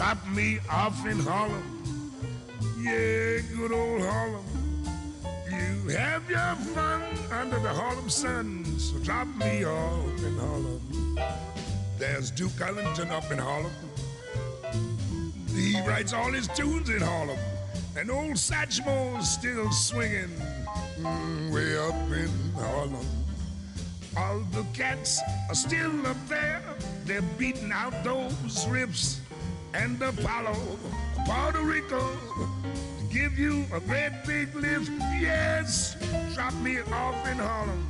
drop me off in Harlem. Yeah, good old Harlem. You have your fun under the Harlem sun, so drop me off in Harlem. There's Duke Ellington up in Harlem. He writes all his tunes in Harlem. And old Satchmo's still swinging way up in Harlem. All the cats are still up there. They're beating out those riffs. And Apollo, Puerto Rico, to give you a great big lift. Yes, drop me off in Harlem.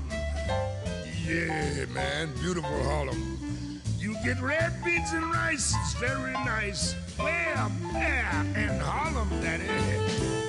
Yeah, man, beautiful Harlem. You get red beans and rice, it's very nice. Way up there in Harlem, that is.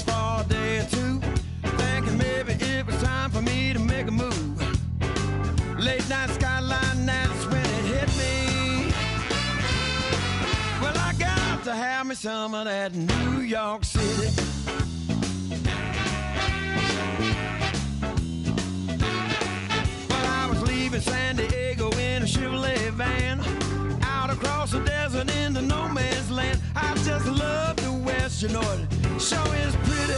for a day or two, thinking maybe it was time for me to make a move. Late night skyline, that's when it hit me. Well, I got to have me some of that New York City. Well, I was leaving San Diego in a Chevrolet van, out across the desert into no man's land. I just love the West, you know it sure is pretty.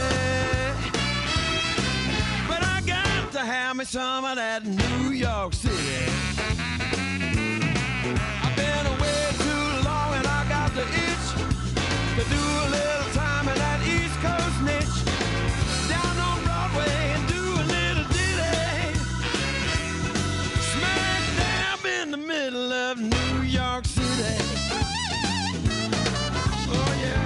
But I got to have me some of that New York City. I've been away too long and I got the itch to do a little time in that East Coast niche. Down on Broadway and do a little ditty. Smack dab in the middle of New York City. Oh yeah.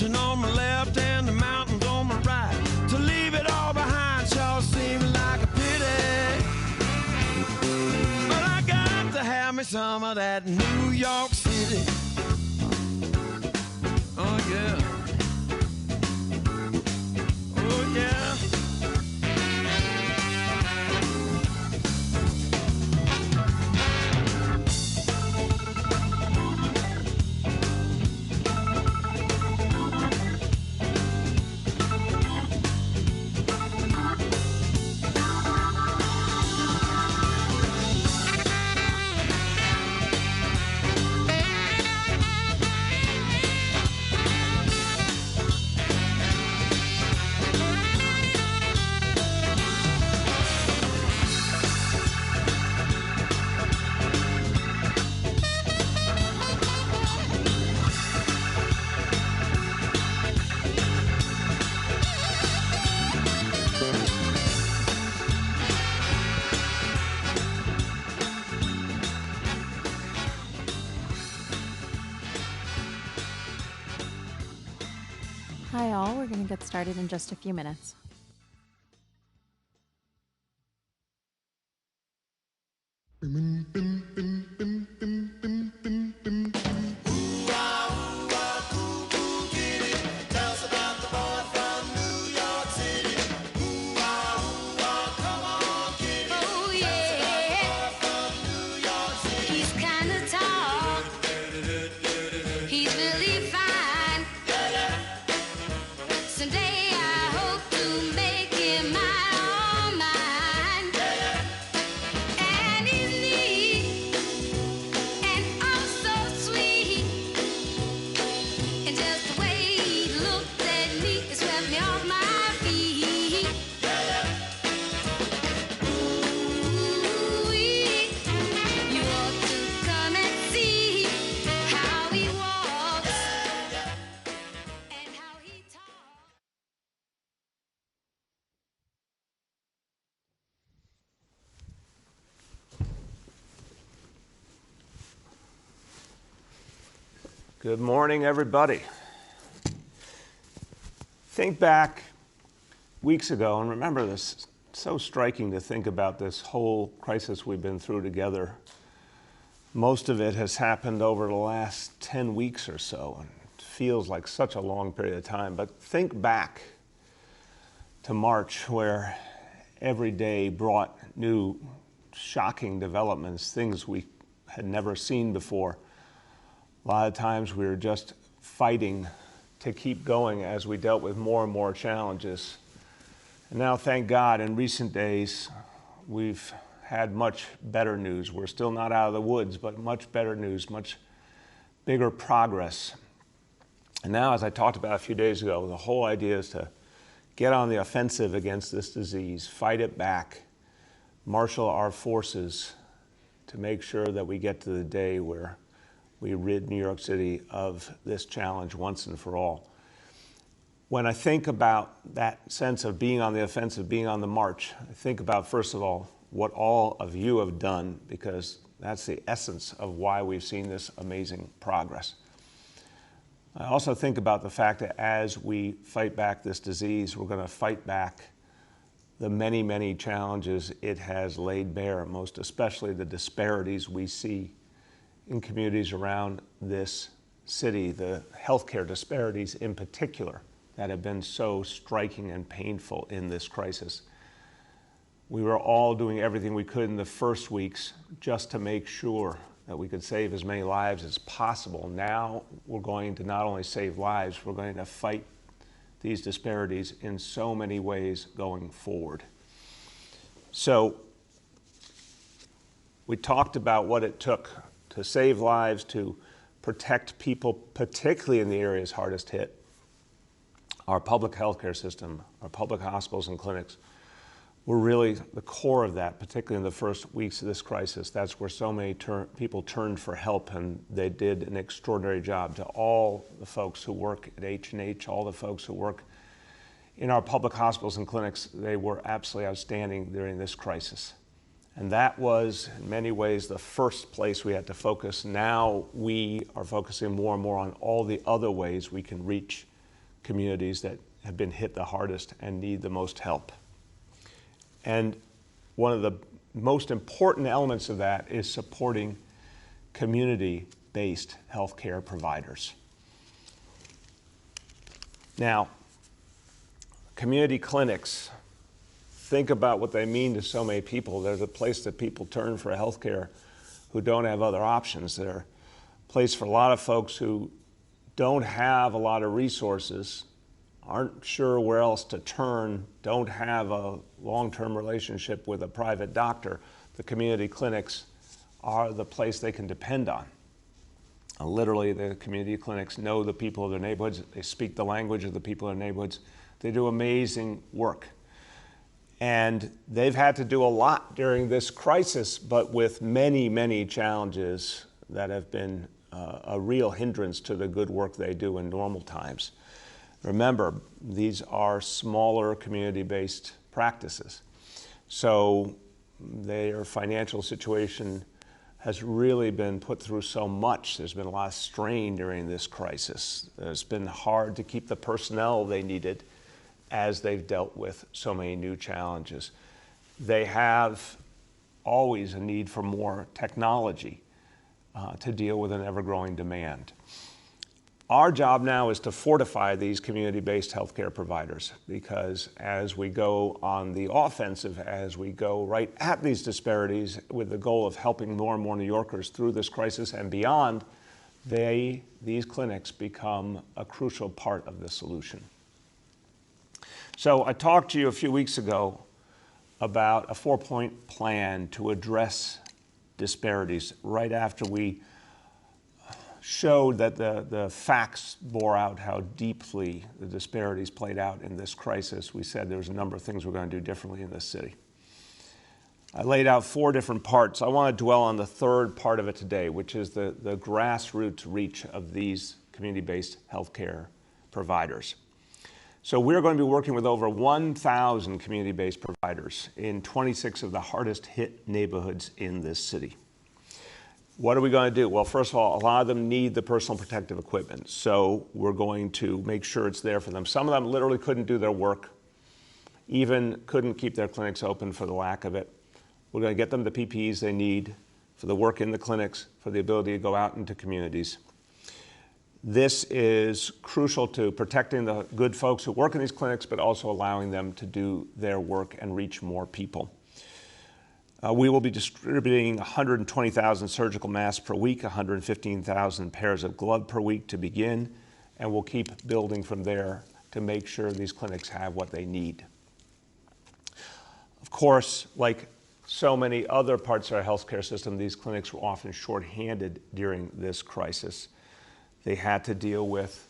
On my left and the mountains on my right. To leave it all behind sure seemed like a pity. But I got to have me some of that New York City. Oh yeah. Oh yeah. Hi all, we're going to get started in just a few minutes. Good morning, everybody. Think back weeks ago, and remember this, it's so striking to think about this whole crisis we've been through together. Most of it has happened over the last 10 weeks or so, and it feels like such a long period of time. But think back to March, where every day brought new shocking developments, things we had never seen before. A lot of times we were just fighting to keep going as we dealt with more and more challenges. And now, thank God, in recent days, we've had much better news. We're still not out of the woods, but much better news, much bigger progress. And now, as I talked about a few days ago, the whole idea is to get on the offensive against this disease, fight it back, marshal our forces to make sure that we get to the day where we rid New York City of this challenge once and for all. When I think about that sense of being on the offensive, being on the march, I think about, first of all, what all of you have done, because that's the essence of why we've seen this amazing progress. I also think about the fact that as we fight back this disease, we're going to fight back the many, many challenges it has laid bare, most especially the disparities we see in communities around this city, the healthcare disparities in particular that have been so striking and painful in this crisis. We were all doing everything we could in the first weeks just to make sure that we could save as many lives as possible. Now we're going to not only save lives, we're going to fight these disparities in so many ways going forward. So we talked about what it took to save lives, to protect people, particularly in the areas hardest hit. Our public healthcare system, our public hospitals and clinics were really the core of that, particularly in the first weeks of this crisis. That's where so many people turned for help, and they did an extraordinary job. To all the folks who work at H&H, all the folks who work in our public hospitals and clinics, they were absolutely outstanding during this crisis. And that was, in many ways, the first place we had to focus. Now we are focusing more and more on all the other ways we can reach communities that have been hit the hardest and need the most help. And one of the most important elements of that is supporting community-based healthcare providers. Now, community clinics, think about what they mean to so many people. They're the place that people turn for healthcare who don't have other options. They're a place for a lot of folks who don't have a lot of resources, aren't sure where else to turn, don't have a long-term relationship with a private doctor. The community clinics are the place they can depend on. Literally, the community clinics know the people of their neighborhoods. They speak the language of the people in their neighborhoods. They do amazing work. And they've had to do a lot during this crisis, but with many, many challenges that have been a real hindrance to the good work they do in normal times. Remember, these are smaller community-based practices. So their financial situation has really been put through so much. There's been a lot of strain during this crisis. It's been hard to keep the personnel they needed as they've dealt with so many new challenges. They have always a need for more technology to deal with an ever-growing demand. Our job now is to fortify these community-based healthcare providers, because as we go on the offensive, as we go right at these disparities with the goal of helping more and more New Yorkers through this crisis and beyond, these clinics become a crucial part of the solution. So I talked to you a few weeks ago about a 4-point plan to address disparities right after we showed that the facts bore out how deeply the disparities played out in this crisis. We said there was a number of things we're going to do differently in this city. I laid out 4 different parts. I want to dwell on the third part of it today, which is the grassroots reach of these community-based healthcare providers. So we're going to be working with over 1,000 community-based providers in 26 of the hardest hit neighborhoods in this city. What are we going to do? Well, first of all, a lot of them need the personal protective equipment, so we're going to make sure it's there for them. Some of them literally couldn't do their work, even couldn't keep their clinics open for the lack of it. We're going to get them the PPEs they need for the work in the clinics, for the ability to go out into communities. This is crucial to protecting the good folks who work in these clinics, but also allowing them to do their work and reach more people. We will be distributing 120,000 surgical masks per week, 115,000 pairs of gloves per week to begin, and we'll keep building from there to make sure these clinics have what they need. Of course, like so many other parts of our healthcare system, these clinics were often shorthanded during this crisis. They had to deal with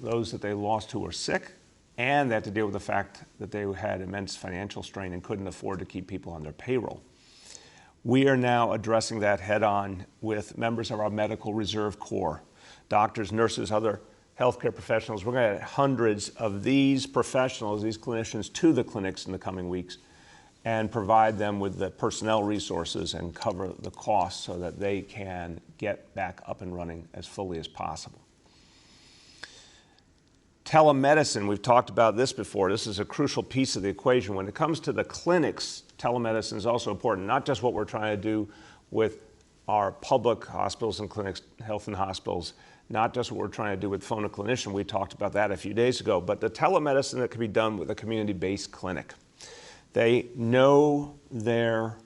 those that they lost who were sick, and they had to deal with the fact that they had immense financial strain and couldn't afford to keep people on their payroll. We are now addressing that head on with members of our medical reserve corps, doctors, nurses, other healthcare professionals. We're going to add hundreds of these professionals, these clinicians, to the clinics in the coming weeks and provide them with the personnel resources and cover the costs so that they can get back up and running as fully as possible. Telemedicine, we've talked about this before. This is a crucial piece of the equation. When it comes to the clinics, telemedicine is also important, not just what we're trying to do with our public hospitals and clinics, health and hospitals, not just what we're trying to do with phone a clinician. We talked about that a few days ago, but the telemedicine that can be done with a community-based clinic. They know their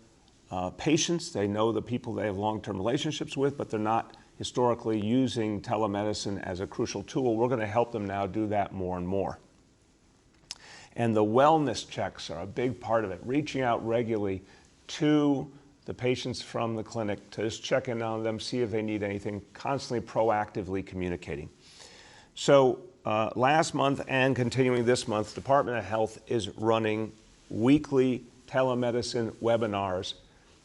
patients, they know the people they have long-term relationships with, but they're not historically using telemedicine as a crucial tool. We're going to help them now do that more and more. And the wellness checks are a big part of it, reaching out regularly to the patients from the clinic to just check in on them, see if they need anything, constantly proactively communicating. So last month and continuing this month, Department of Health is running weekly telemedicine webinars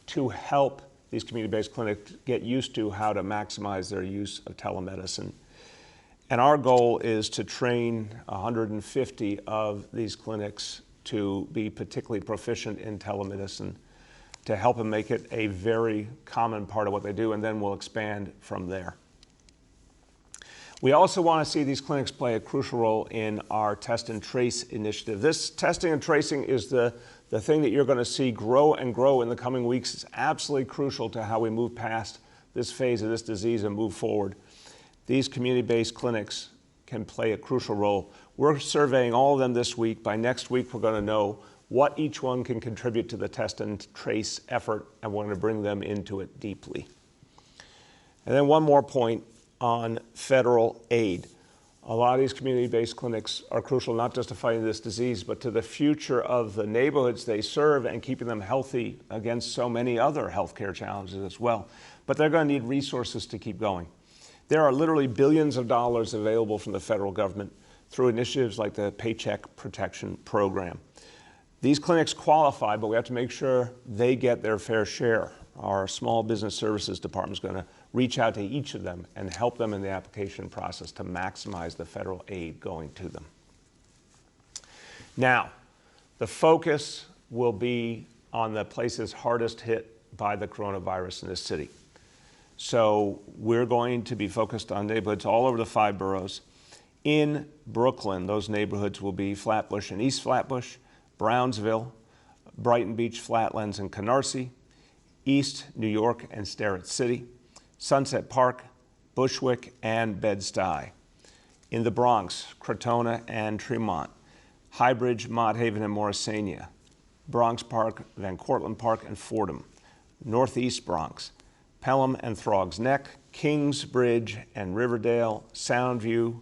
to help these community-based clinics get used to how to maximize their use of telemedicine. And our goal is to train 150 of these clinics to be particularly proficient in telemedicine, to help them make it a very common part of what they do, and then we'll expand from there. We also want to see these clinics play a crucial role in our test and trace initiative. This testing and tracing is the thing that you're going to see grow and grow in the coming weeks. It's absolutely crucial to how we move past this phase of this disease and move forward. These community-based clinics can play a crucial role. We're surveying all of them this week. By next week, we're going to know what each one can contribute to the test and trace effort, and we're going to bring them into it deeply. And then one more point on federal aid. A lot of these community-based clinics are crucial not just to fighting this disease, but to the future of the neighborhoods they serve and keeping them healthy against so many other healthcare challenges as well. But they're going to need resources to keep going. There are literally billions of dollars available from the federal government through initiatives like the Paycheck Protection Program. These clinics qualify, but we have to make sure they get their fair share. Our Small Business Services Department is going to reach out to each of them and help them in the application process to maximize the federal aid going to them. Now, the focus will be on the places hardest hit by the coronavirus in this city. So we're going to be focused on neighborhoods all over the 5 boroughs. In Brooklyn, those neighborhoods will be Flatbush and East Flatbush, Brownsville, Brighton Beach, Flatlands, and Canarsie, East New York and Starrett City, Sunset Park, Bushwick, and Bed-Stuy. In the Bronx, Crotona and Tremont, Highbridge, Mott Haven, and Morrisania, Bronx Park, Van Cortlandt Park, and Fordham, Northeast Bronx, Pelham and Throgs Neck, Kingsbridge and Riverdale, Soundview,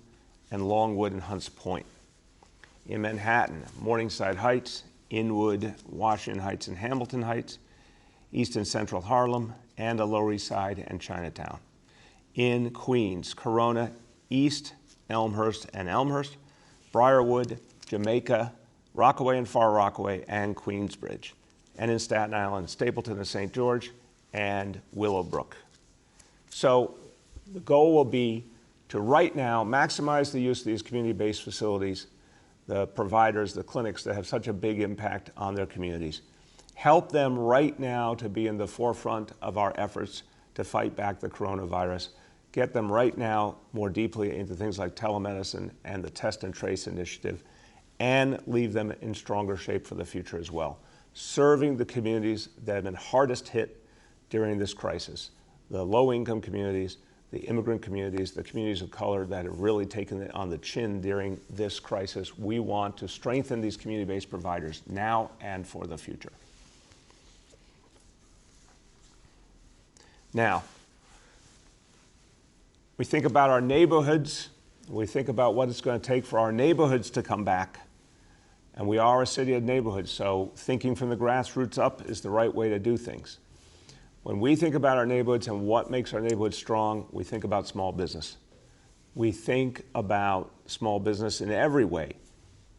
and Longwood and Hunts Point. In Manhattan, Morningside Heights, Inwood, Washington Heights, and Hamilton Heights, East and Central Harlem, and the Lower East Side and Chinatown. In Queens, Corona, East, Elmhurst, and Elmhurst, Briarwood, Jamaica, Rockaway and Far Rockaway, and Queensbridge. And in Staten Island, Stapleton and St. George, and Willowbrook. So the goal will be to right now maximize the use of these community-based facilities, the providers, the clinics that have such a big impact on their communities. Help them right now to be in the forefront of our efforts to fight back the coronavirus. Get them right now more deeply into things like telemedicine and the test and trace initiative, and leave them in stronger shape for the future as well. Serving the communities that have been hardest hit during this crisis, the low-income communities, the immigrant communities, the communities of color that have really taken it on the chin during this crisis. We want to strengthen these community-based providers now and for the future. Now, we think about our neighborhoods. We think about what it's going to take for our neighborhoods to come back. And we are a city of neighborhoods, so thinking from the grassroots up is the right way to do things. When we think about our neighborhoods and what makes our neighborhoods strong, we think about small business. We think about small business in every way.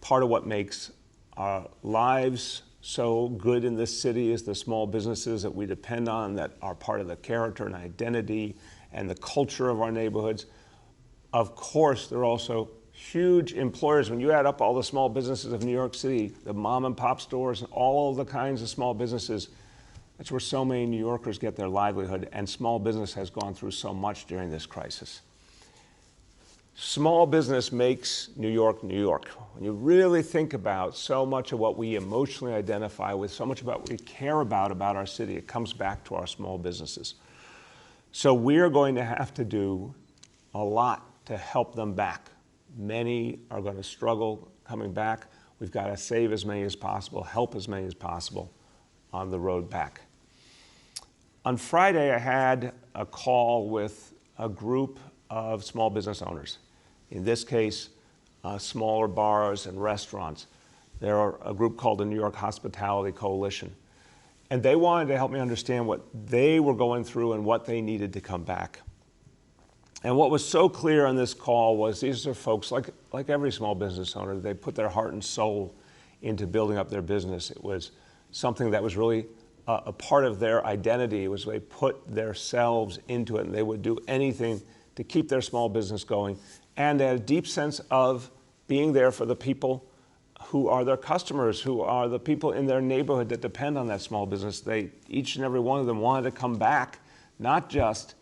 Part of what makes our lives so good in this city is the small businesses that we depend on, that are part of the character and identity and the culture of our neighborhoods. Of course, they're also huge employers. When you add up all the small businesses of New York City, the mom and pop stores, and all the kinds of small businesses, that's where so many New Yorkers get their livelihood, and small business has gone through so much during this crisis. Small business makes New York, New York. When you really think about so much of what we emotionally identify with, so much about what we care about our city, it comes back to our small businesses. So we're going to have to do a lot to help them back. Many are going to struggle coming back. We've got to save as many as possible, help as many as possible on the road back. On Friday, I had a call with a group of small business owners. In this case, smaller bars and restaurants. They're a group called the New York Hospitality Coalition. And they wanted to help me understand what they were going through and what they needed to come back. And what was so clear on this call was these are folks, like every small business owner, they put their heart and soul into building up their business. It was something that was really a part of their identity. It was they put themselves into it, and they would do anything to keep their small business going. And they had a deep sense of being there for the people who are their customers, who are the people in their neighborhood that depend on that small business. Each and every one of them wanted to come back, not just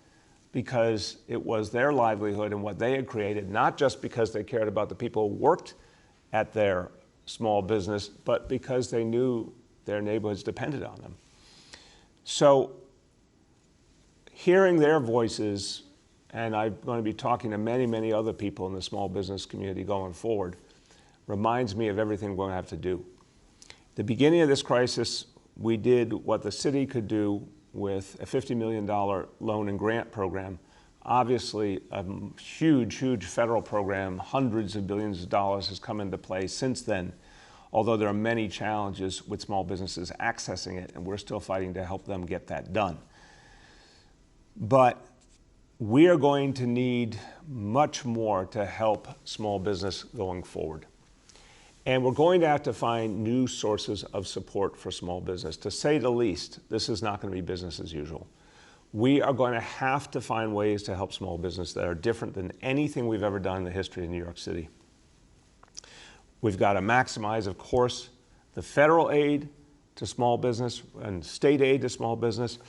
because it was their livelihood and what they had created, not just because they cared about the people who worked at their small business, but because they knew their neighborhoods depended on them. So hearing their voices, and I'm going to be talking to many, many other people in the small business community going forward, reminds me of everything we're going to have to do. At the beginning of this crisis, we did what the city could do with a $50 million loan and grant program. Obviously, a huge, huge federal program, hundreds of billions of dollars has come into play since then, although there are many challenges with small businesses accessing it, and we're still fighting to help them get that done. But we are going to need much more to help small business going forward. And we're going to have to find new sources of support for small business. To say the least, this is not going to be business as usual. We are going to have to find ways to help small business that are different than anything we've ever done in the history of New York City. We've got to maximize, of course, the federal aid to small business and state aid to small business,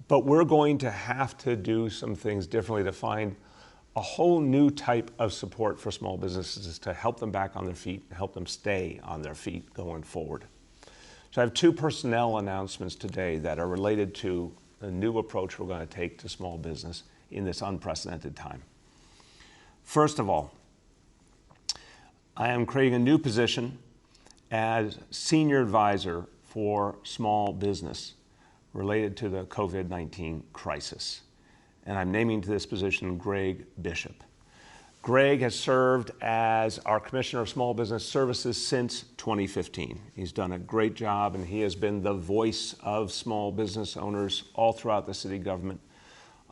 but we're going to have to do some things differently to find a whole new type of support for small businesses to help them back on their feet and help them stay on their feet going forward. So I have two personnel announcements today that are related to the new approach we're going to take to small business in this unprecedented time. First of all, I am creating a new position as Senior Advisor for Small Business related to the COVID-19 crisis. And I'm naming to this position Greg Bishop. Greg has served as our Commissioner of Small Business Services since 2015. He's done a great job, and he has been the voice of small business owners all throughout the city government.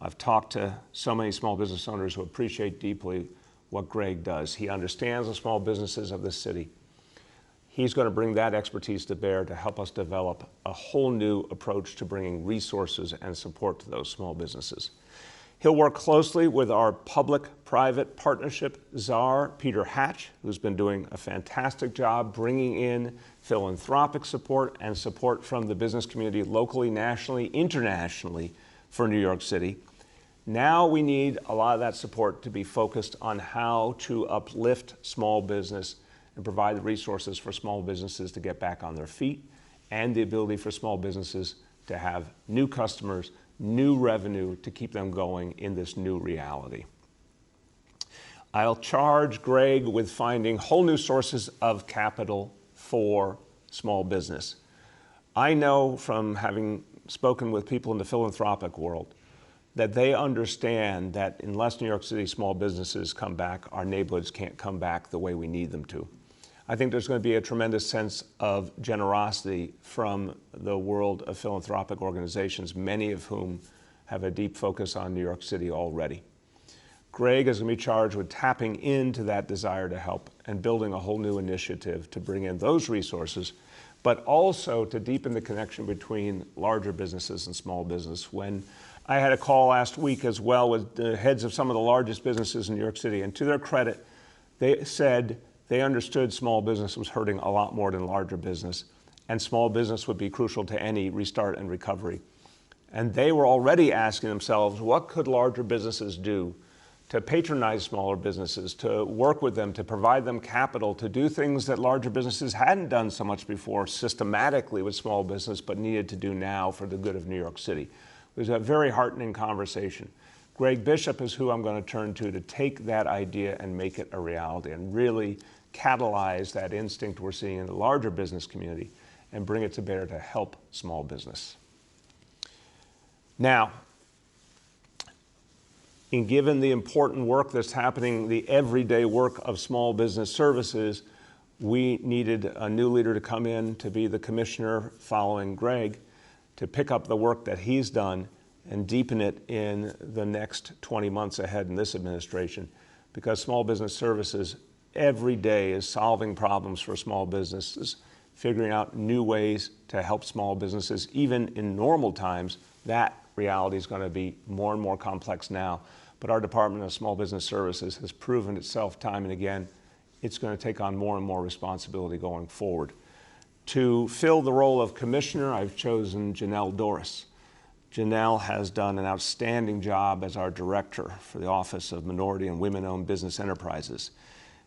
I've talked to so many small business owners who appreciate deeply what Greg does. He understands the small businesses of this city. He's going to bring that expertise to bear to help us develop a whole new approach to bringing resources and support to those small businesses. He'll work closely with our public-private partnership czar, Peter Hatch, who's been doing a fantastic job bringing in philanthropic support and support from the business community locally, nationally, internationally for New York City. Now we need a lot of that support to be focused on how to uplift small business and provide the resources for small businesses to get back on their feet, and the ability for small businesses to have new customers, new revenue to keep them going in this new reality. I'll charge Greg with finding whole new sources of capital for small business. I know from having spoken with people in the philanthropic world that they understand that unless New York City small businesses come back, our neighborhoods can't come back the way we need them to. I think there's going to be a tremendous sense of generosity from the world of philanthropic organizations, many of whom have a deep focus on New York City already. Greg is going to be charged with tapping into that desire to help and building a whole new initiative to bring in those resources, but also to deepen the connection between larger businesses and small business. When I had a call last week as well with the heads of some of the largest businesses in New York City, and to their credit, they said they understood small business was hurting a lot more than larger business, and small business would be crucial to any restart and recovery. And they were already asking themselves, what could larger businesses do to patronize smaller businesses, to work with them, to provide them capital, to do things that larger businesses hadn't done so much before systematically with small business, but needed to do now for the good of New York City. It was a very heartening conversation. Greg Bishop is who I'm going to turn to take that idea and make it a reality and really catalyze that instinct we're seeing in the larger business community and bring it to bear to help small business. Now, and given the important work that's happening, the everyday work of small business services, we needed a new leader to come in to be the commissioner following Greg, to pick up the work that he's done and deepen it in the next 20 months ahead in this administration, because small business services every day is solving problems for small businesses, figuring out new ways to help small businesses. Even in normal times, that reality is going to be more and more complex now. But our Department of Small Business Services has proven itself time and again. It's going to take on more and more responsibility going forward. To fill the role of commissioner, I've chosen Janelle Doris. Janelle has done an outstanding job as our director for the Office of Minority and Women-Owned Business Enterprises.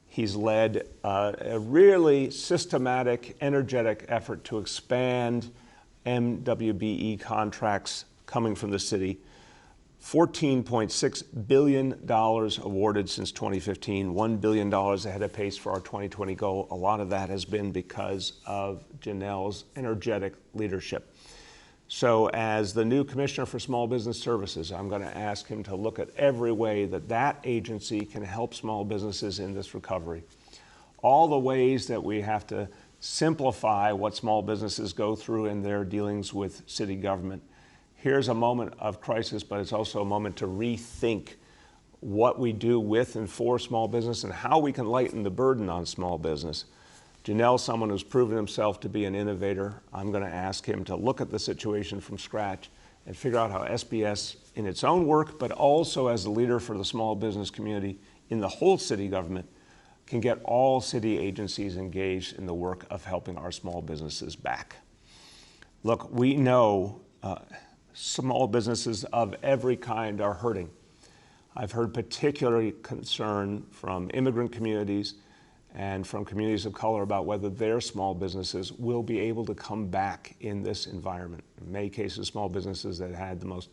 He's led a really systematic, energetic effort to expand MWBE contracts coming from the city. $14.6 billion awarded since 2015, $1 billion ahead of pace for our 2020 goal. A lot of that has been because of Janelle's energetic leadership. So as the new Commissioner for Small Business Services, I'm going to ask him to look at every way that that agency can help small businesses in this recovery. All the ways that we have to simplify what small businesses go through in their dealings with city government. Here's a moment of crisis, but it's also a moment to rethink what we do with and for small business and how we can lighten the burden on small business. Janelle's someone who's proven himself to be an innovator. I'm going to ask him to look at the situation from scratch and figure out how SBS in its own work, but also as a leader for the small business community in the whole city government, can get all city agencies engaged in the work of helping our small businesses back. Look, we know small businesses of every kind are hurting. I've heard particularly concern from immigrant communities and from communities of color about whether their small businesses will be able to come back in this environment. In many cases, small businesses that had the most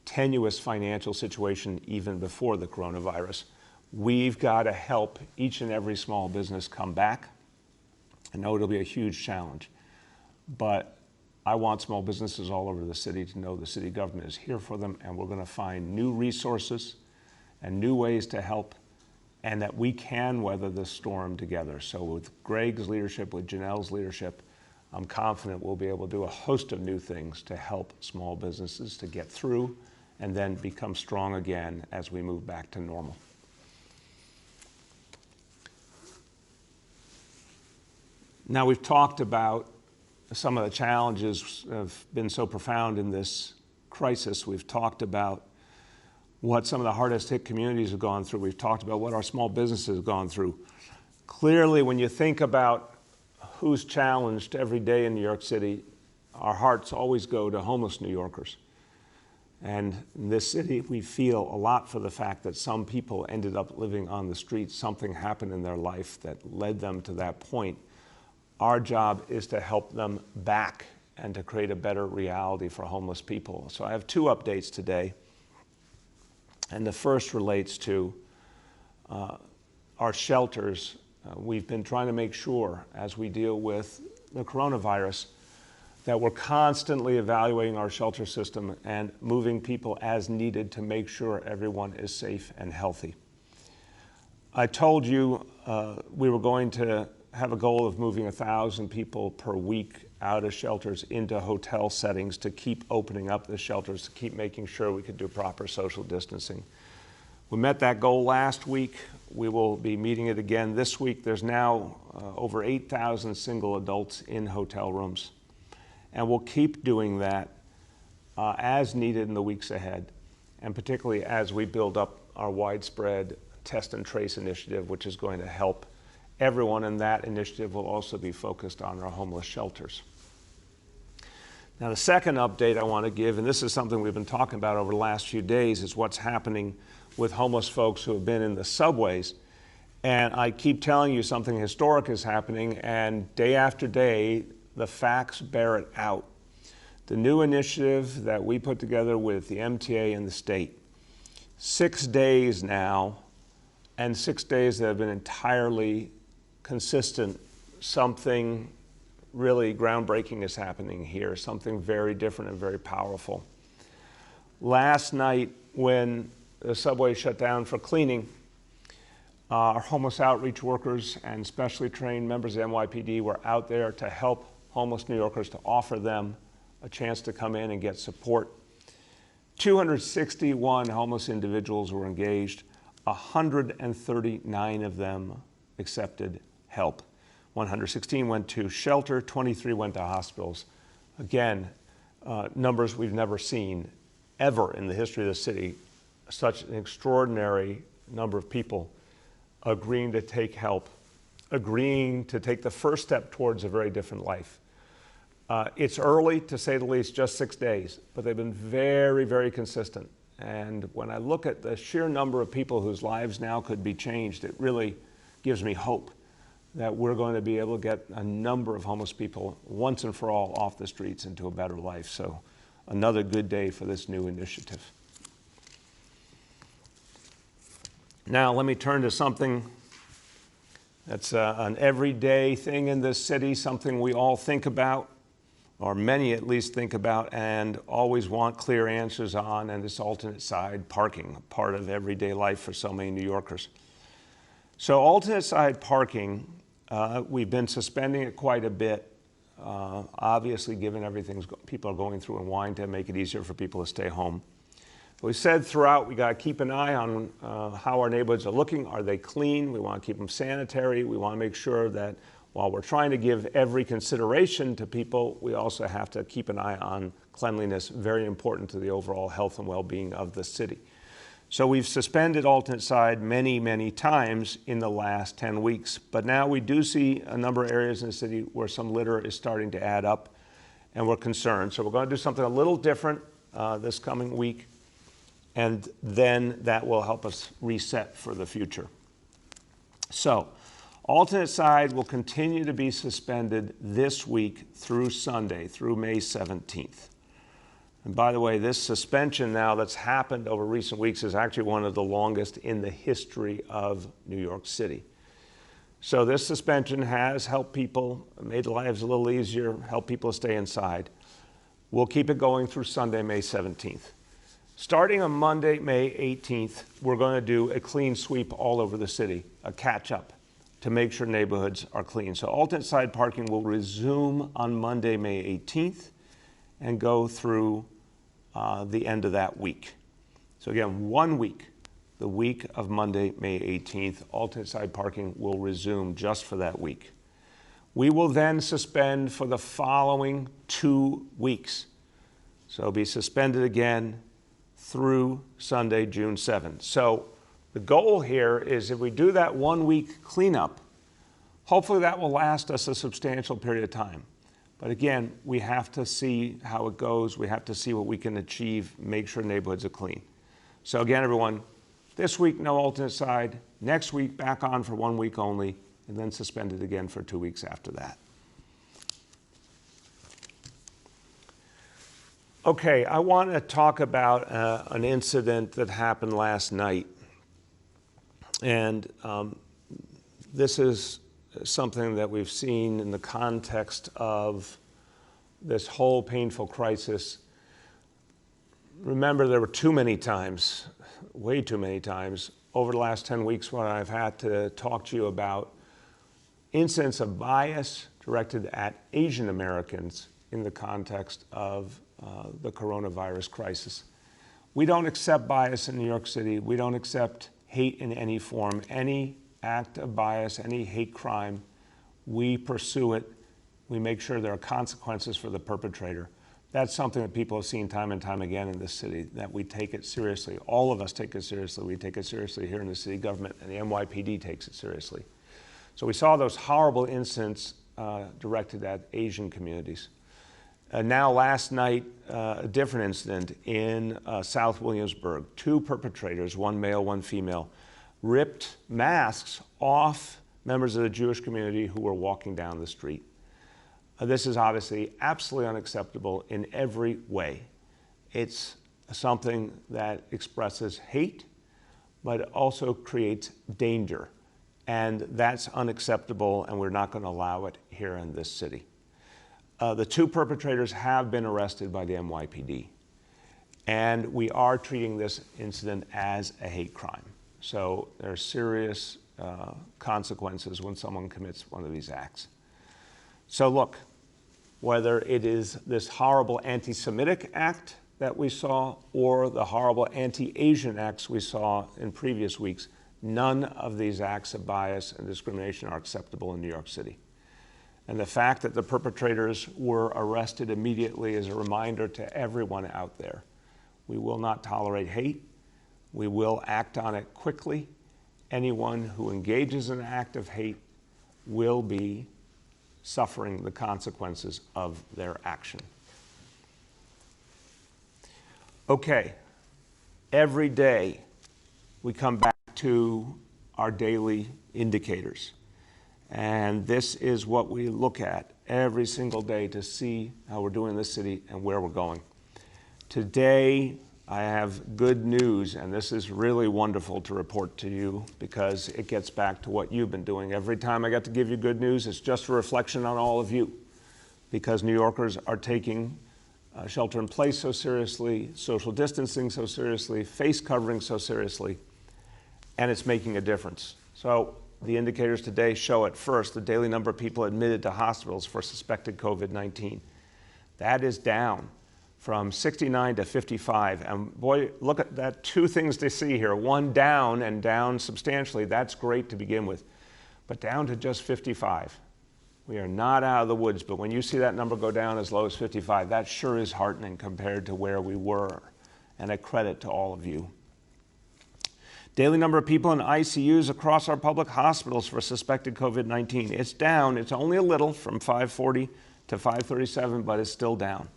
tenuous financial situation even before the coronavirus. We've got to help each and every small business come back. I know it'll be a huge challenge, but I want small businesses all over the city to know the city government is here for them, and we're going to find new resources and new ways to help, and that we can weather this storm together. So with Greg's leadership, with Janelle's leadership, I'm confident we'll be able to do a host of new things to help small businesses to get through and then become strong again as we move back to normal. Now, we've talked about some of the challenges have been so profound in this crisis. We've talked about what some of the hardest hit communities have gone through. We've talked about what our small businesses have gone through. Clearly, when you think about who's challenged every day in New York City, our hearts always go to homeless New Yorkers. And in this city, we feel a lot for the fact that some people ended up living on the streets. Something happened in their life that led them to that point. Our job is to help them back and to create a better reality for homeless people. So I have two updates today. And the first relates to our shelters. We've been trying to make sure, as we deal with the coronavirus, that we're constantly evaluating our shelter system and moving people as needed to make sure everyone is safe and healthy. I told you we were going to have a goal of moving 1,000 people per week out of shelters into hotel settings to keep opening up the shelters, to keep making sure we could do proper social distancing. We met that goal last week. We will be meeting it again this week. There's now over 8,000 single adults in hotel rooms. And we'll keep doing that as needed in the weeks ahead, and particularly as we build up our widespread test and trace initiative, which is going to help everyone, and that initiative will also be focused on our homeless shelters. Now, the second update I want to give, and this is something we've been talking about over the last few days, is what's happening with homeless folks who have been in the subways. And I keep telling you something historic is happening, and day after day, the facts bear it out. The new initiative that we put together with the MTA and the state, 6 days now, and 6 days that have been entirely consistent, something really groundbreaking is happening here, something very different and very powerful. Last night, when the subway shut down for cleaning, our homeless outreach workers and specially trained members of NYPD were out there to help homeless New Yorkers, to offer them a chance to come in and get support. 261 homeless individuals were engaged. 139 of them accepted help. 116 went to shelter, 23 went to hospitals. Again, numbers we've never seen ever in the history of the city. Such an extraordinary number of people agreeing to take help, agreeing to take the first step towards a very different life. It's early, to say the least, just 6 days, but they've been very, very consistent. And when I look at the sheer number of people whose lives now could be changed, it really gives me hope that we're going to be able to get a number of homeless people once and for all off the streets into a better life. So another good day for this new initiative. Now let me turn to something that's an everyday thing in this city, something we all think about, or many at least think about, and always want clear answers on, and this alternate side parking, part of everyday life for so many New Yorkers. So alternate side parking, we've been suspending it quite a bit, obviously given everything people are going through and wanting to make it easier for people to stay home. We said throughout we got to keep an eye on how our neighborhoods are looking. Are they clean? We want to keep them sanitary. We want to make sure that while we're trying to give every consideration to people, we also have to keep an eye on cleanliness, very important to the overall health and well-being of the city. So we've suspended alternate side many, many times in the last 10 weeks, but now we do see a number of areas in the city where some litter is starting to add up, and we're concerned. So we're going to do something a little different this coming week, and then that will help us reset for the future. So alternate side will continue to be suspended this week through Sunday, through May 17th. And by the way, this suspension now that's happened over recent weeks is actually one of the longest in the history of New York City. So this suspension has helped people, made lives a little easier, helped people stay inside. We'll keep it going through Sunday, May 17th. Starting on Monday, May 18th, we're going to do a clean sweep all over the city, a catch-up to make sure neighborhoods are clean. So alternate side parking will resume on Monday, May 18th, and go through the end of that week. So again, 1 week, the week of Monday, May 18th, alternate side parking will resume just for that week. We will then suspend for the following 2 weeks. So it'll be suspended again through Sunday, June 7th. So the goal here is if we do that 1 week cleanup, hopefully that will last us a substantial period of time. But again, we have to see how it goes. We have to see what we can achieve, make sure neighborhoods are clean. So again, everyone, this week, no alternate side. Next week, back on for 1 week only, and then suspended again for 2 weeks after that. Okay, I want to talk about an incident that happened last night. And this is something that we've seen in the context of this whole painful crisis. Remember, there were too many times, way too many times, over the last 10 weeks when I've had to talk to you about incidents of bias directed at Asian Americans in the context of the coronavirus crisis. We don't accept bias in New York City. We don't accept hate in any form. Any act of bias, any hate crime, we pursue it. We make sure there are consequences for the perpetrator. That's something that people have seen time and time again in this city, that we take it seriously. All of us take it seriously. We take it seriously here in the city government, and the NYPD takes it seriously. So we saw those horrible incidents directed at Asian communities. Now last night, a different incident in South Williamsburg. Two perpetrators, one male, one female, ripped masks off members of the Jewish community who were walking down the street. This is obviously absolutely unacceptable in every way. It's something that expresses hate, but it also creates danger. And that's unacceptable, and we're not going to allow it here in this city. The two perpetrators have been arrested by the NYPD, and we are treating this incident as a hate crime. So there are serious consequences when someone commits one of these acts. So look, whether it is this horrible anti-Semitic act that we saw or the horrible anti-Asian acts we saw in previous weeks, none of these acts of bias and discrimination are acceptable in New York City. And the fact that the perpetrators were arrested immediately is a reminder to everyone out there. We will not tolerate hate. We will act on it quickly. Anyone who engages in an act of hate will be suffering the consequences of their action. Okay, every day we come back to our daily indicators. And this is what we look at every single day to see how we're doing in this city and where we're going. Today, I have good news, and this is really wonderful to report to you because it gets back to what you've been doing. Every time I get to give you good news, it's just a reflection on all of you, because New Yorkers are taking shelter in place so seriously, social distancing so seriously, face covering so seriously, and it's making a difference. So the indicators today show it. First, the daily number of people admitted to hospitals for suspected COVID-19. That is down from 69 to 55. And boy, look at that, two things to see here. One, down, and down substantially. That's great to begin with. But down to just 55. We are not out of the woods, but when you see that number go down as low as 55, that sure is heartening compared to where we were. And a credit to all of you. Daily number of people in ICUs across our public hospitals for suspected COVID-19. It's down. It's only a little, from 540 to 537, but it's still down.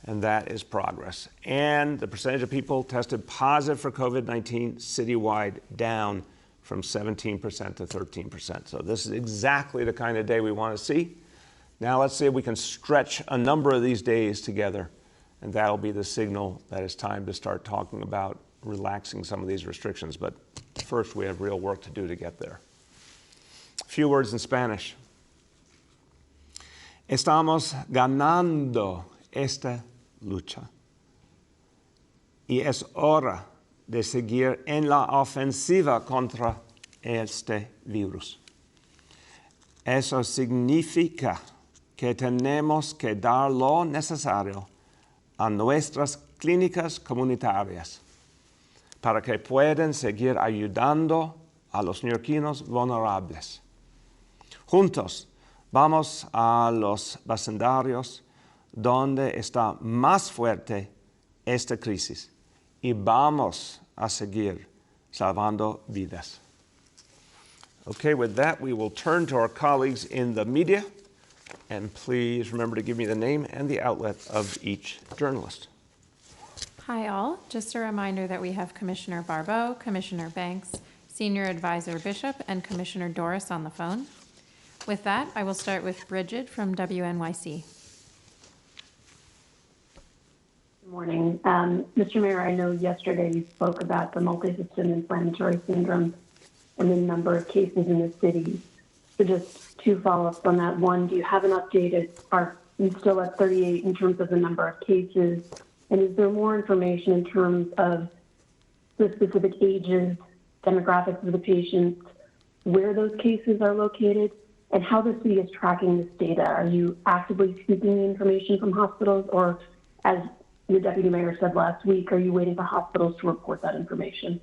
And that is progress. And the percentage of people tested positive for COVID-19 citywide down from 17% to 13%. So this is exactly the kind of day we want to see. Now let's see if we can stretch a number of these days together, and that'll be the signal that it's time to start talking about relaxing some of these restrictions. But first, we have real work to do to get there. A few words in Spanish. Estamos ganando esta lucha. Y es hora de seguir en la ofensiva contra este virus. Eso significa que tenemos que dar lo necesario a nuestras clínicas comunitarias para que puedan seguir ayudando a los neoyorquinos vulnerables. Juntos vamos a los vecindarios donde está más fuerte esta crisis y vamos a seguir salvando vidas. Okay, with that, we will turn to our colleagues in the media, and please remember to give me the name and the outlet of each journalist. Hi all, just a reminder that we have Commissioner Barbeau, Commissioner Banks, Senior Advisor Bishop, and Commissioner Doris on the phone. With that, I will start with Bridget from WNYC. Good morning. Mr. Mayor, I know yesterday you spoke about the multi-system inflammatory syndrome and the number of cases in the city. So just two follow-ups on that. One, do you have an update? Are we still at 38 in terms of the number of cases? And is there more information in terms of the specific ages, demographics of the patients, where those cases are located, and how the city is tracking this data. Are you actively seeking the information from hospitals, or as your deputy mayor said last week, are you waiting for hospitals to report that information?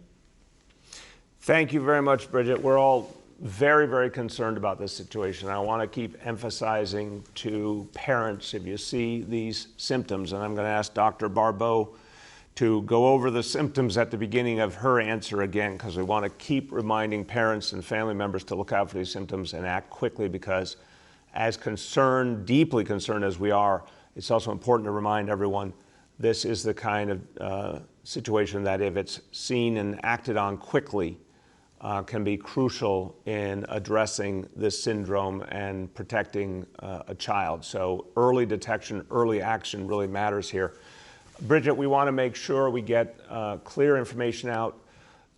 Thank you very much, Bridget. We're all very, very concerned about this situation. I want to keep emphasizing to parents, if you see these symptoms, and I'm going to ask Dr. Barbeau to go over the symptoms at the beginning of her answer again, because we want to keep reminding parents and family members to look out for these symptoms and act quickly, because as concerned, deeply concerned as we are, it's also important to remind everyone this is the kind of situation that if it's seen and acted on quickly, can be crucial in addressing this syndrome and protecting a child. So early detection, early action really matters here. Bridget, we want to make sure we get clear information out.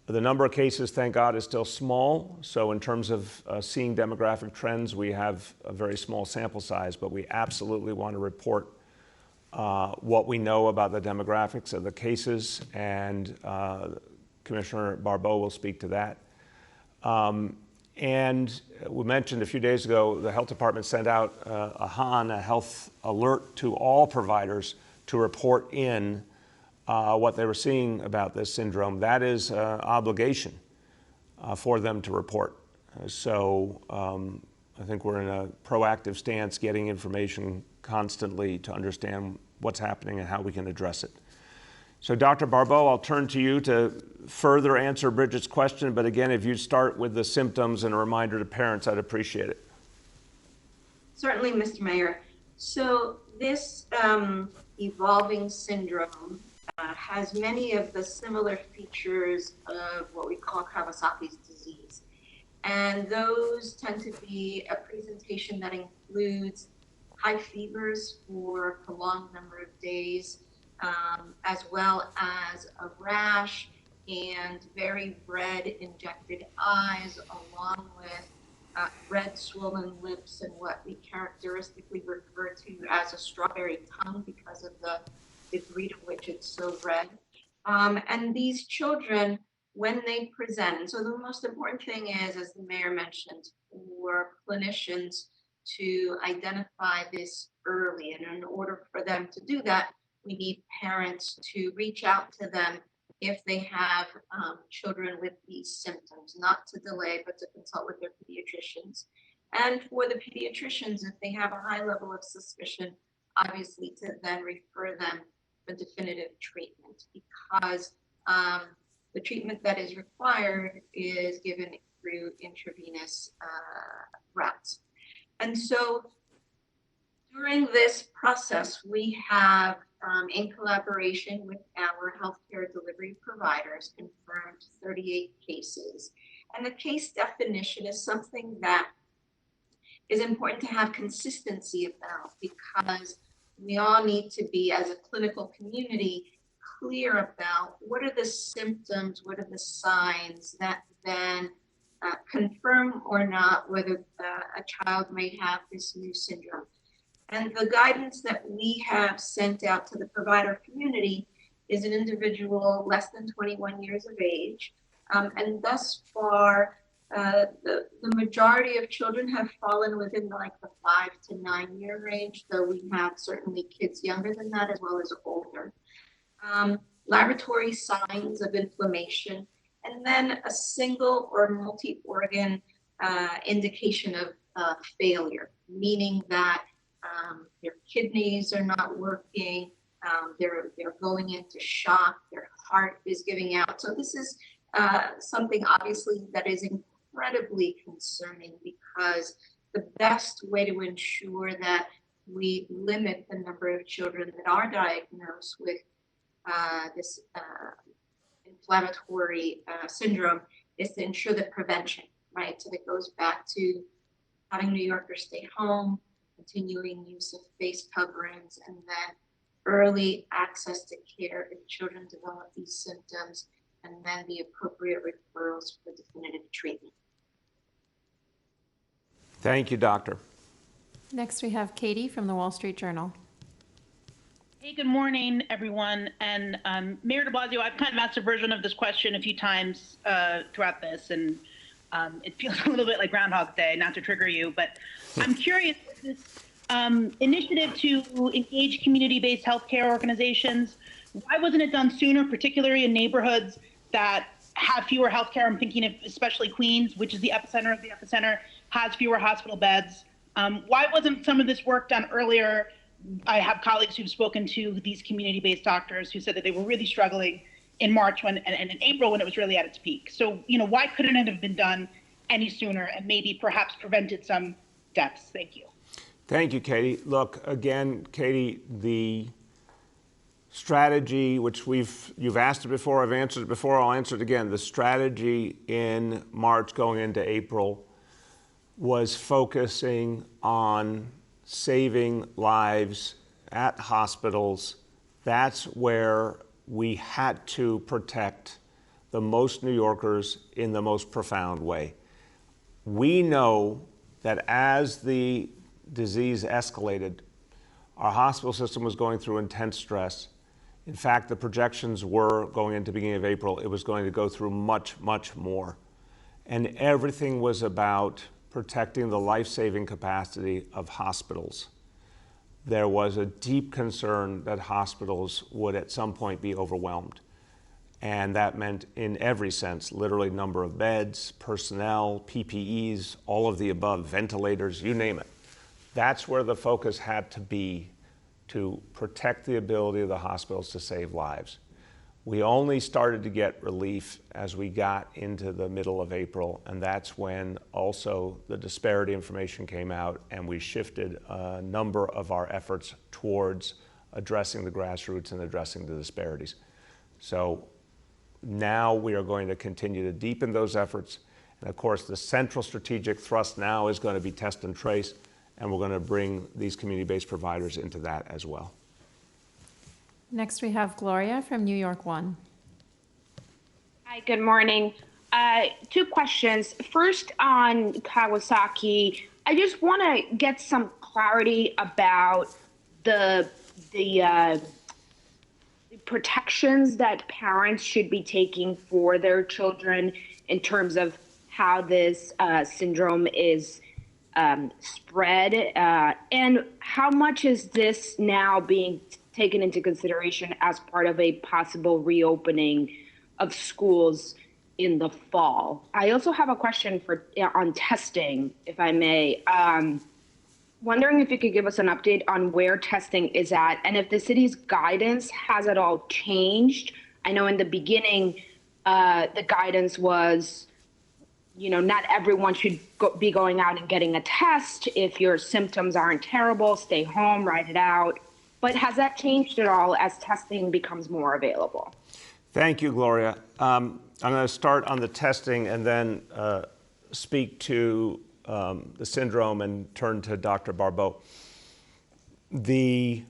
The number of cases, thank God, is still small. So in terms of seeing demographic trends, we have a very small sample size, but we absolutely want to report what we know about the demographics of the cases, and Commissioner Barbeau will speak to that. And we mentioned a few days ago, the health department sent out a health alert to all providers to report in what they were seeing about this syndrome. That is an obligation for them to report. So I think we're in a proactive stance, getting information constantly to understand what's happening and how we can address it. So Dr. Barbeau, I'll turn to you to further answer Bridget's question, but again, if you start with the symptoms and a reminder to parents, I'd appreciate it. Certainly, Mr. Mayor. So this evolving syndrome has many of the similar features of what we call Kawasaki's disease. And those tend to be a presentation that includes high fevers for a prolonged number of days, as well as a rash and very red injected eyes, along with red swollen lips and what we characteristically refer to as a strawberry tongue because of the degree to which it's so red. And these children, when they present, and so the most important thing is, as the mayor mentioned, for clinicians to identify this early. And in order for them to do that, we need parents to reach out to them if they have children with these symptoms, not to delay, but to consult with their pediatricians. And for the pediatricians, if they have a high level of suspicion, obviously to then refer them for definitive treatment, because the treatment that is required is given through intravenous routes. And so during this process, we have, in collaboration with our healthcare delivery providers, confirmed 38 cases. And the case definition is something that is important to have consistency about, because we all need to be, as a clinical community, clear about what are the symptoms, what are the signs that then confirm or not whether a child may have this new syndrome. And the guidance that we have sent out to the provider community is an individual less than 21 years of age. And thus far, the majority of children have fallen within like the 5 to 9 year range, though we have certainly kids younger than that as well as older. Laboratory signs of inflammation, and then a single or multi-organ indication of failure, meaning that their kidneys are not working, they're going into shock, their heart is giving out. So this is something obviously that is incredibly concerning, because the best way to ensure that we limit the number of children that are diagnosed with this inflammatory syndrome is to ensure the prevention, right? So that goes back to having New Yorkers stay home, continuing use of face coverings, and then early access to care if children develop these symptoms, and then the appropriate referrals for definitive treatment. Thank you, Doctor. Next, we have Katie from the Wall Street Journal. Hey, good morning, everyone. And Mayor de Blasio, I've kind of asked a version of this question a few times throughout this, and It feels a little bit like Groundhog Day, not to trigger you, but I'm curious, this initiative to engage community-based healthcare organizations, why wasn't it done sooner, particularly in neighborhoods that have fewer healthcare? I'm thinking of especially Queens, which is the epicenter of the epicenter, has fewer hospital beds. Why wasn't some of this work done earlier? I have colleagues who've spoken to these community-based doctors who said that they were really struggling in March and in April when it was really at its peak. So, why couldn't it have been done any sooner and maybe perhaps prevented some deaths? Thank you. Thank you, Katie. Look, again, Katie, the strategy, which you've asked it before, I've answered it before, I'll answer it again. The strategy in March going into April was focusing on saving lives at hospitals. That's where we had to protect the most New Yorkers in the most profound way. We know that as the disease escalated, our hospital system was going through intense stress. In fact, the projections were going into the beginning of April, it was going to go through much, much more. And everything was about protecting the life-saving capacity of hospitals. There was a deep concern that hospitals would at some point be overwhelmed. And that meant in every sense, literally number of beds, personnel, PPEs, all of the above, ventilators, you name it. That's where the focus had to be, to protect the ability of the hospitals to save lives. We only started to get relief as we got into the middle of April, and that's when also the disparity information came out, and we shifted a number of our efforts towards addressing the grassroots and addressing the disparities. So now we are going to continue to deepen those efforts. And of course, the central strategic thrust now is going to be test and trace, and we're going to bring these community-based providers into that as well. Next, we have Gloria from New York One. Hi, good morning. Two questions. First, on Kawasaki, I just want to get some clarity about the protections that parents should be taking for their children in terms of how this syndrome is spread, and how much is this now being taken into consideration as part of a possible reopening of schools in the fall? I also have a question on testing, if I may. Wondering if you could give us an update on where testing is at, and if the city's guidance has at all changed. I know in the beginning, the guidance was, not everyone should be going out and getting a test. If your symptoms aren't terrible, stay home, ride it out. But has that changed at all as testing becomes more available? Thank you, Gloria. I'm going to start on the testing and then speak to the syndrome and turn to Dr. Barbeau. The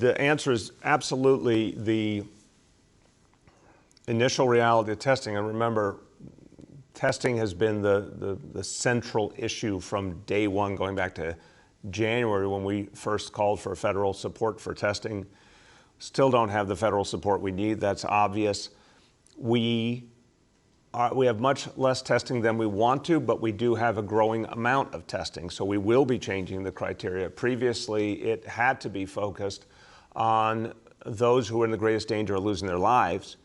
answer is absolutely the initial reality of testing. And remember, testing has been the central issue from day one, going back to January when we first called for federal support for testing. Still don't have the federal support we need, that's obvious. We have much less testing than we want to, but we do have a growing amount of testing, so we will be changing the criteria. Previously, it had to be focused on those who are in the greatest danger of losing their lives,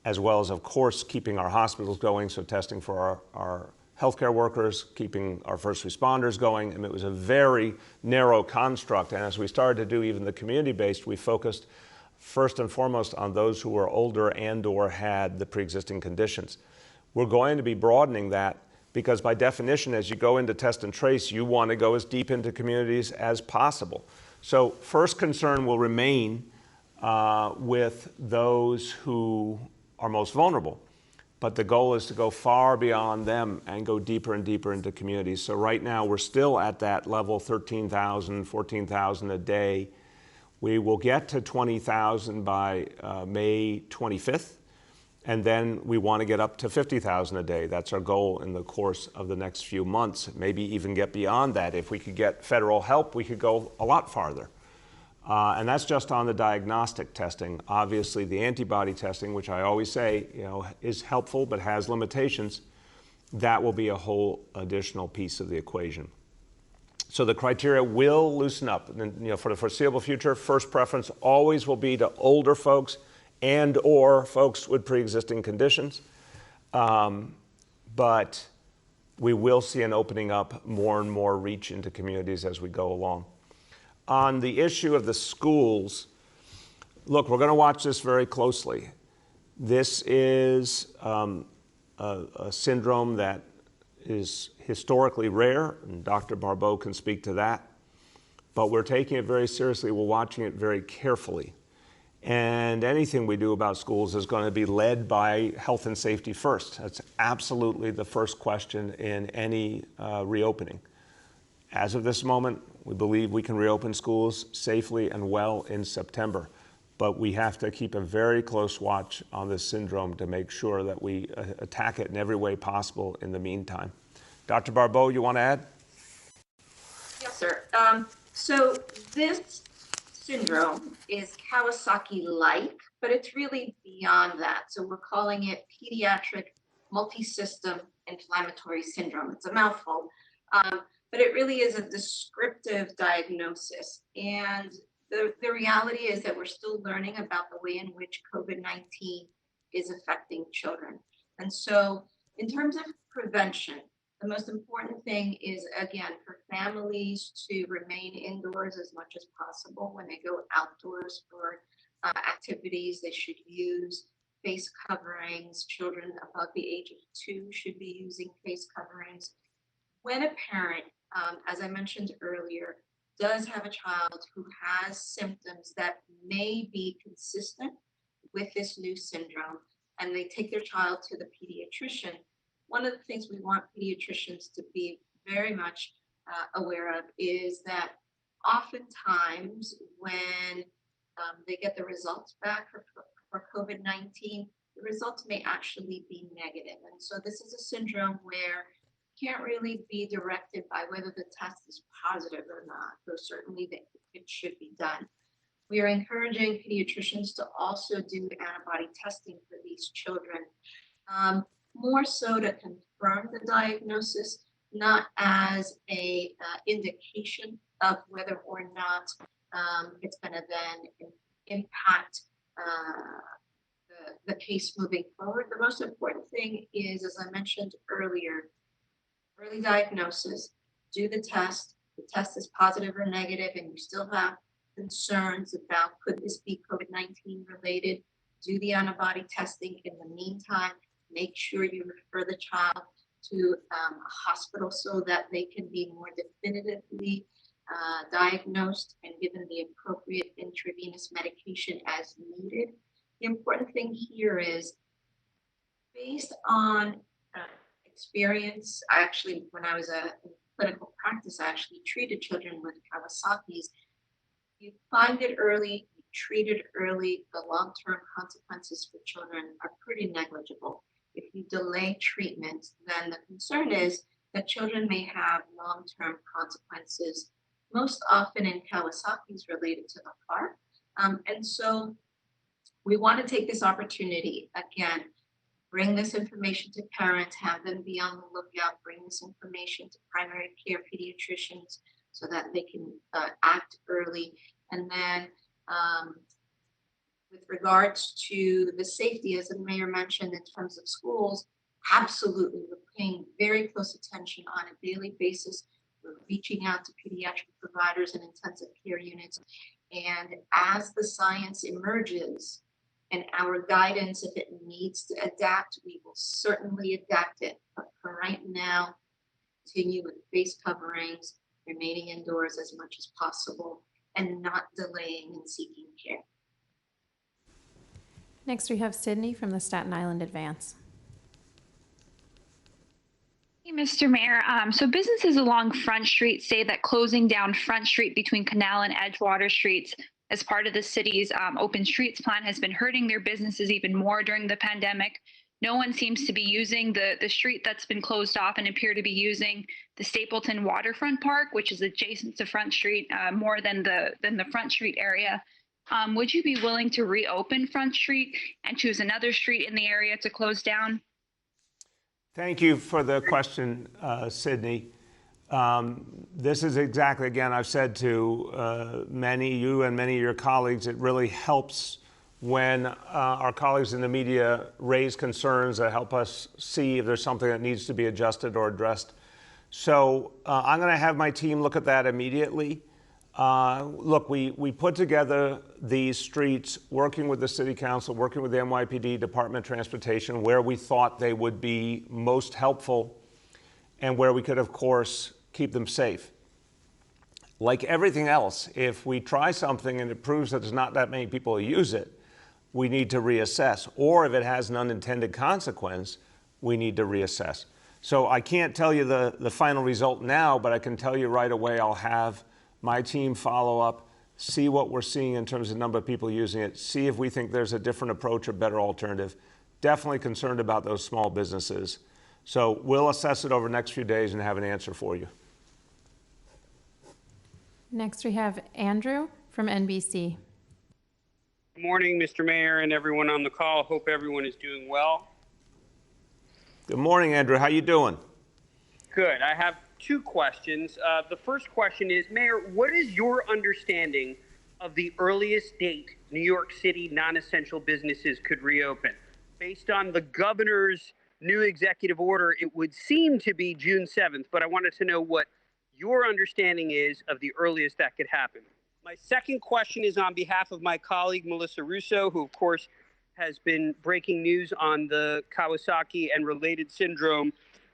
as well as, of course, keeping our hospitals going, so testing for our healthcare workers, keeping our first responders going, and it was a very narrow construct. And as we started to do even the community-based, we focused first and foremost on those who were older and or had the pre-existing conditions. We're going to be broadening that because by definition, as you go into test and trace, you want to go as deep into communities as possible. So first concern will remain with those who are most vulnerable. But the goal is to go far beyond them and go deeper and deeper into communities. So right now we're still at that level, 13,000, 14,000 a day. We will get to 20,000 by May 25th. And then we want to get up to 50,000 a day. That's our goal in the course of the next few months, maybe even get beyond that. If we could get federal help, we could go a lot farther. And that's just on the diagnostic testing. Obviously, the antibody testing, which I always say, is helpful but has limitations. that will be a whole additional piece of the equation. So the criteria will loosen up. And, for the foreseeable future, first preference always will be to older folks and or folks with pre-existing conditions. But we will see an opening up, more and more reach into communities as we go along. On the issue of the schools, look, we're going to watch this very closely. This is a syndrome that is historically rare, and Dr. Barbeau can speak to that. But we're taking it very seriously. We're watching it very carefully. And anything we do about schools is going to be led by health and safety first. That's absolutely the first question in any reopening. As of this moment, we believe we can reopen schools safely and well in September. But we have to keep a very close watch on this syndrome to make sure that we attack it in every way possible in the meantime. Dr. Barbeau, you want to add? Yes, sir. So this syndrome is Kawasaki-like, but it's really beyond that. So we're calling it pediatric multisystem inflammatory syndrome. It's a mouthful, but it really is a descriptive diagnosis. And the reality is that we're still learning about the way in which COVID-19 is affecting children. And so in terms of prevention, the most important thing is, again, for families to remain indoors as much as possible. When they go outdoors for activities, they should use face coverings. Children above the age of 2 should be using face coverings. When a parent, as I mentioned earlier, does have a child who has symptoms that may be consistent with this new syndrome, and they take their child to the pediatrician, one of the things we want pediatricians to be very much aware of is that oftentimes when they get the results back for COVID-19, the results may actually be negative. And so this is a syndrome where you can't really be directed by whether the test is positive or not, though certainly it should be done. We are encouraging pediatricians to also do antibody testing for these children. More so to confirm the diagnosis, not as a indication of whether or not it's going to then impact the case moving forward. The most important thing is, as I mentioned earlier, early diagnosis, do the test. The test is positive or negative, and you still have concerns about could this be COVID-19 related, do the antibody testing. In the meantime, make sure you refer the child to a hospital so that they can be more definitively diagnosed and given the appropriate intravenous medication as needed. The important thing here is, based on experience, when I was in clinical practice, I actually treated children with Kawasaki's. You find it early, you treat it early, the long-term consequences for children are pretty negligible. If you delay treatment, then the concern is that children may have long-term consequences, most often in Kawasaki's related to the heart. And so we want to take this opportunity, again, bring this information to parents, have them be on the lookout, bring this information to primary care pediatricians so that they can act early. And then with regards to the safety, as the mayor mentioned, in terms of schools, absolutely, we're paying very close attention on a daily basis. We're reaching out to pediatric providers and intensive care units. And as the science emerges and our guidance, if it needs to adapt, we will certainly adapt it. But for right now, continue with face coverings, remaining indoors as much as possible, and not delaying and seeking care. Next, we have Sydney from the Staten Island Advance. Hey, Mr. Mayor. So businesses along Front Street say that closing down Front Street between Canal and Edgewater Streets as part of the city's open streets plan has been hurting their businesses even more during the pandemic. No one seems to be using the street that's been closed off and appear to be using the Stapleton Waterfront Park, which is adjacent to Front Street, more than the Front Street area. Would you be willing to reopen Front Street and choose another street in the area to close down? Thank you for the question, Sydney. This is exactly, again, I've said to you and many of your colleagues, it really helps when our colleagues in the media raise concerns that help us see if there's something that needs to be adjusted or addressed. So I'm going to have my team look at that immediately. Look, we put together these streets working with the City Council, working with the NYPD, Department of Transportation, where we thought they would be most helpful and where we could, of course, keep them safe. Like everything else, if we try something and it proves that there's not that many people who use it, we need to reassess. Or if it has an unintended consequence, we need to reassess. So I can't tell you the final result now, but I can tell you right away I'll have my team follow up, see what we're seeing in terms of number of people using it, see if we think there's a different approach or better alternative. Definitely concerned about those small businesses. So we'll assess it over the next few days and have an answer for you. Next, we have Andrew from NBC. Good morning, Mr. Mayor and everyone on the call. Hope everyone is doing well. Good morning, Andrew. How you doing? Good. I have two questions. The first question is, Mayor, what is your understanding of the earliest date New York City non-essential businesses could reopen? Based on the governor's new executive order, it would seem to be June 7th, but I wanted to know what your understanding is of the earliest that could happen. My second question is on behalf of my colleague, Melissa Russo, who, of course, has been breaking news on the Kawasaki and related syndrome.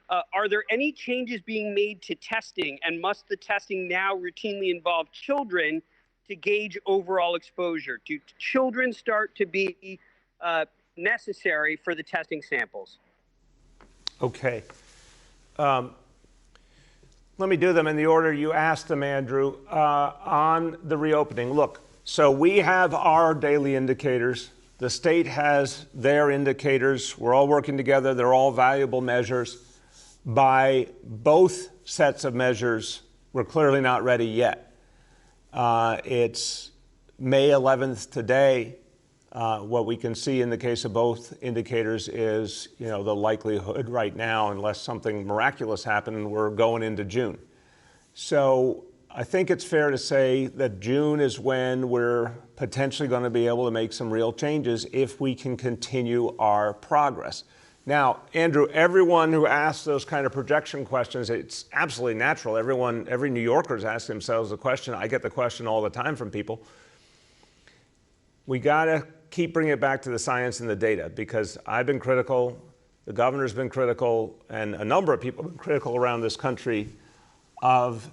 Are there any changes being made to testing, and must the testing now routinely involve children to gauge overall exposure? Do children start to be necessary for the testing samples? Okay. Let me do them in the order you asked them, Andrew. On the reopening, look, so we have our daily indicators. The state has their indicators. We're all working together. They're all valuable measures. By both sets of measures, we're clearly not ready yet. It's May 11th today. What we can see in the case of both indicators is, the likelihood right now, unless something miraculous happened, we're going into June. So I think it's fair to say that June is when we're potentially going to be able to make some real changes if we can continue our progress. Now, Andrew, everyone who asks those kind of projection questions, it's absolutely natural. Every New Yorker is asking themselves the question. I get the question all the time from people. We got to keep bringing it back to the science and the data, because I've been critical, the governor's been critical, and a number of people have been critical around this country of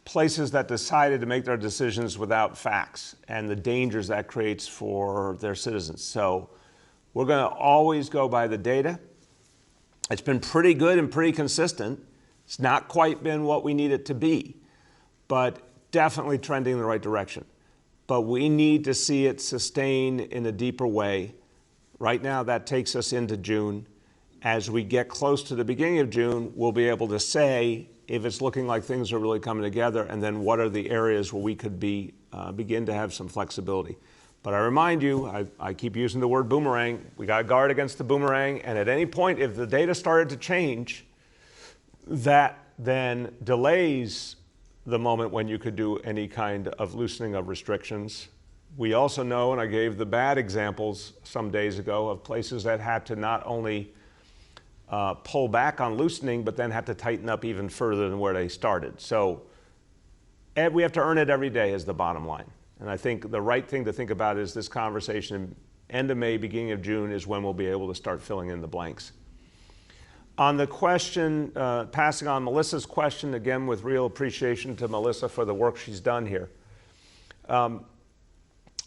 places that decided to make their decisions without facts and the dangers that creates for their citizens. So we're going to always go by the data. It's been pretty good and pretty consistent. It's not quite been what we need it to be, but definitely trending in the right direction. But we need to see it sustained in a deeper way. Right now, that takes us into June. As we get close to the beginning of June, we'll be able to say if it's looking like things are really coming together, and then what are the areas where we could begin to have some flexibility. But I remind you, I keep using the word boomerang. We got to guard against the boomerang, and at any point, if the data started to change, that then delays the moment when you could do any kind of loosening of restrictions. We also know, and I gave the bad examples some days ago, of places that had to not only pull back on loosening, but then had to tighten up even further than where they started. So we have to earn it every day is the bottom line. And I think the right thing to think about is this conversation, end of May, beginning of June, is when we'll be able to start filling in the blanks. On the question, passing on Melissa's question, again, with real appreciation to Melissa for the work she's done here.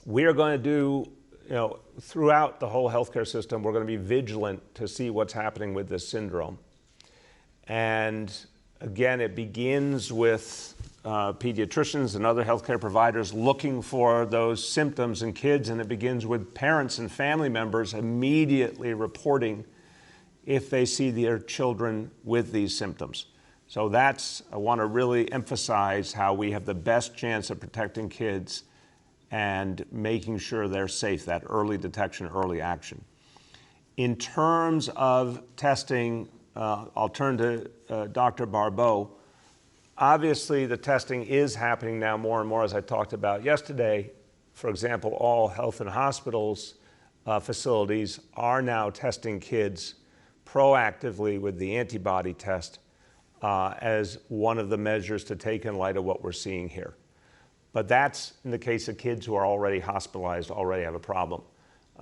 We are going to do, throughout the whole healthcare system, we're going to be vigilant to see what's happening with this syndrome. And again, it begins with pediatricians and other healthcare providers looking for those symptoms in kids, and it begins with parents and family members immediately reporting if they see their children with these symptoms. So I want to really emphasize how we have the best chance of protecting kids and making sure they're safe, that early detection, early action. In terms of testing, I'll turn to Dr. Barbeau. Obviously, the testing is happening now more and more, as I talked about yesterday. For example, all health and hospitals facilities are now testing kids proactively with the antibody test as one of the measures to take in light of what we're seeing here. But that's in the case of kids who are already hospitalized, already have a problem.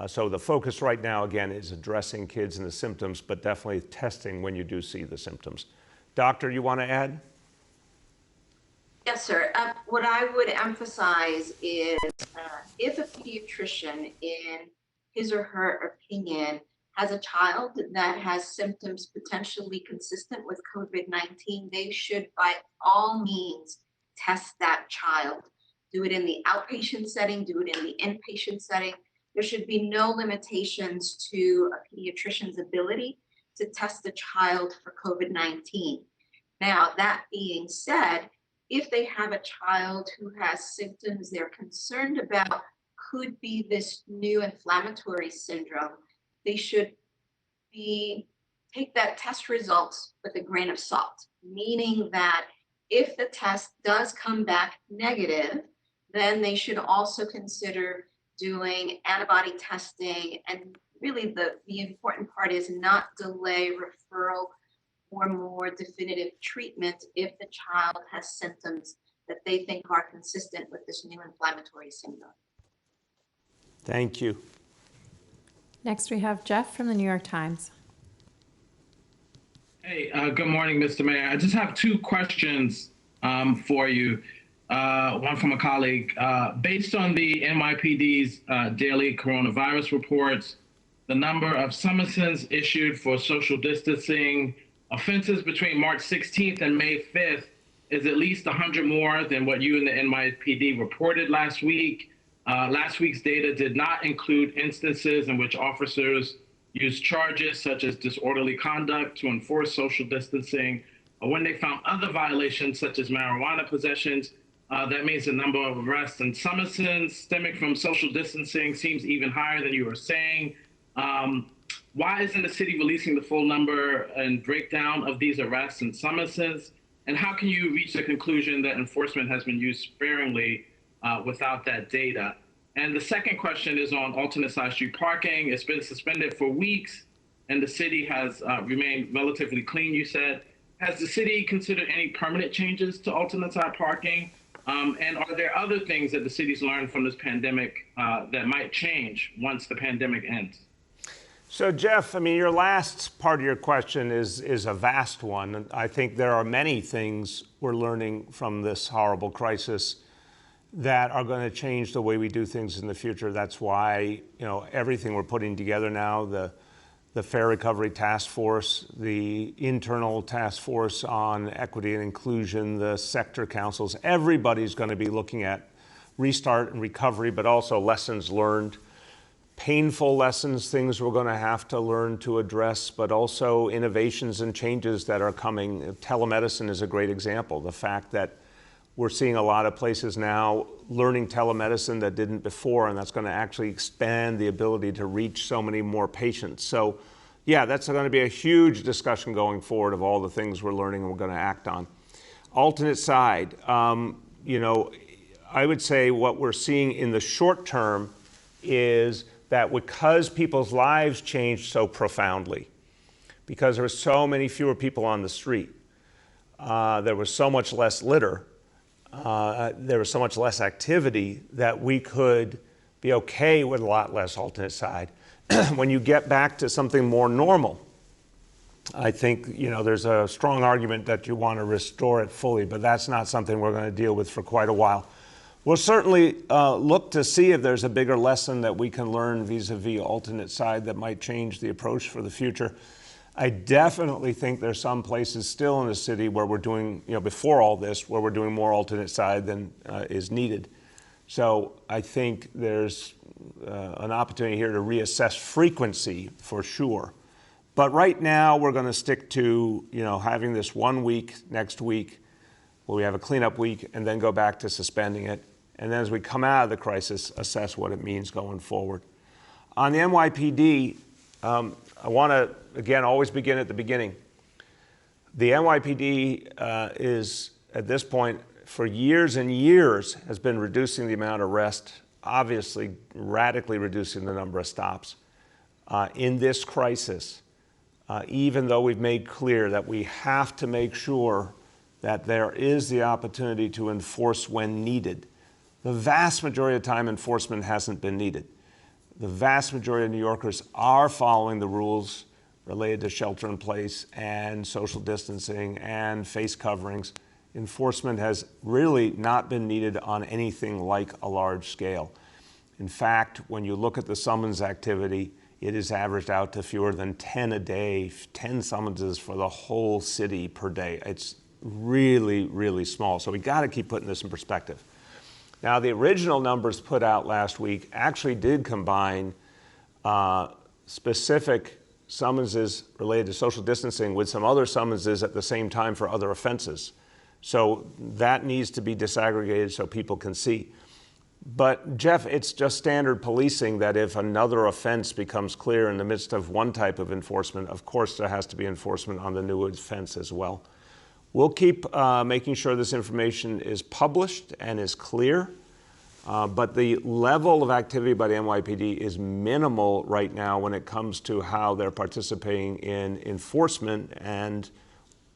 So the focus right now, again, is addressing kids and the symptoms, but definitely testing when you do see the symptoms. Doctor, you want to add? Yes, sir. What I would emphasize is if a pediatrician, in his or her opinion, has a child that has symptoms potentially consistent with COVID-19, they should by all means test that child. Do it in the outpatient setting, do it in the inpatient setting. There should be no limitations to a pediatrician's ability to test a child for COVID-19. Now, that being said, if they have a child who has symptoms they're concerned about could be this new inflammatory syndrome, they should take that test results with a grain of salt, meaning that if the test does come back negative, then they should also consider doing antibody testing. And really the important part is not delay referral or more definitive treatment if the child has symptoms that they think are consistent with this new inflammatory syndrome. Thank you. Next, we have Jeff from the New York Times. Hey, good morning, Mr. Mayor. I just have two questions for you. One from a colleague. Based on the NYPD's daily coronavirus reports, the number of summonses issued for social distancing offenses between March 16th and May 5th is at least 100 more than what you and the NYPD reported last week. Last week's data did not include instances in which officers used charges such as disorderly conduct to enforce social distancing, or when they found other violations such as marijuana possessions. That means the number of arrests and summonses stemming from social distancing seems even higher than you were saying. Why isn't the city releasing the full number and breakdown of these arrests and summonses? And how can you reach the conclusion that enforcement has been used sparingly without that data? And the second question is on alternate side street parking. It's been suspended for weeks and the city has remained relatively clean, you said. Has the city considered any permanent changes to alternate side parking? And are there other things that the city's learned from this pandemic that might change once the pandemic ends? So Jeff, I mean, your last part of your question is a vast one. I think there are many things we're learning from this horrible crisis that are going to change the way we do things in the future. That's why, everything we're putting together now, the Fair Recovery Task Force, the internal task force on equity and inclusion, the sector councils, everybody's going to be looking at restart and recovery, but also lessons learned, painful lessons, things we're going to have to learn to address, but also innovations and changes that are coming. Telemedicine is a great example. The fact that we're seeing a lot of places now learning telemedicine that didn't before, and that's going to actually expand the ability to reach so many more patients. So yeah, that's going to be a huge discussion going forward of all the things we're learning and we're going to act on. Alternate side, I would say what we're seeing in the short term is that because people's lives changed so profoundly, because there were so many fewer people on the street, there was so much less litter, there was so much less activity that we could be okay with a lot less alternate side. When you get back to something more normal, I think, there's a strong argument that you want to restore it fully, but that's not something we're going to deal with for quite a while. We'll certainly look to see if there's a bigger lesson that we can learn vis-a-vis alternate side that might change the approach for the future. I definitely think there's some places still in the city where we're doing, before all this, where we're doing more alternate side than is needed. So I think there's an opportunity here to reassess frequency for sure. But right now we're going to stick to, having this 1 week next week where we have a cleanup week and then go back to suspending it. And then as we come out of the crisis, assess what it means going forward. On the NYPD, I want to, again, always begin at the beginning. The NYPD is, at this point, for years and years, has been reducing the amount of arrests, obviously radically reducing the number of stops. In this crisis, even though we've made clear that we have to make sure that there is the opportunity to enforce when needed, the vast majority of the time enforcement hasn't been needed. The vast majority of New Yorkers are following the rules related to shelter in place and social distancing and face coverings. Enforcement has really not been needed on anything like a large scale. In fact, when you look at the summons activity, it is averaged out to fewer than 10 a day, 10 summonses for the whole city per day. It's really, really small. So we got to keep putting this in perspective. Now, the original numbers put out last week actually did combine specific summonses related to social distancing with some other summonses at the same time for other offenses. So that needs to be disaggregated so people can see. But Jeff, it's just standard policing that if another offense becomes clear in the midst of one type of enforcement, of course there has to be enforcement on the new offense as well. We'll keep making sure this information is published and is clear, but the level of activity by the NYPD is minimal right now when it comes to how they're participating in enforcement, and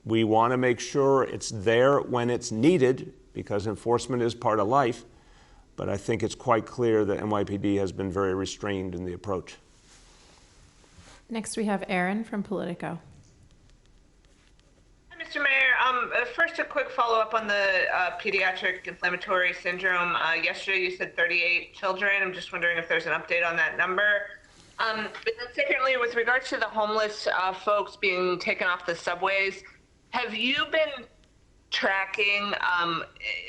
we want to make sure it's there when it's needed because enforcement is part of life. But I think it's quite clear that NYPD has been very restrained in the approach. Next, we have Aaron from Politico. Hi, Mr. Mayor. First, a quick follow-up on the pediatric inflammatory syndrome. Yesterday, you said 38 children. I'm just wondering if there's an update on that number. But then secondly, with regards to the homeless folks being taken off the subways, have you been tracking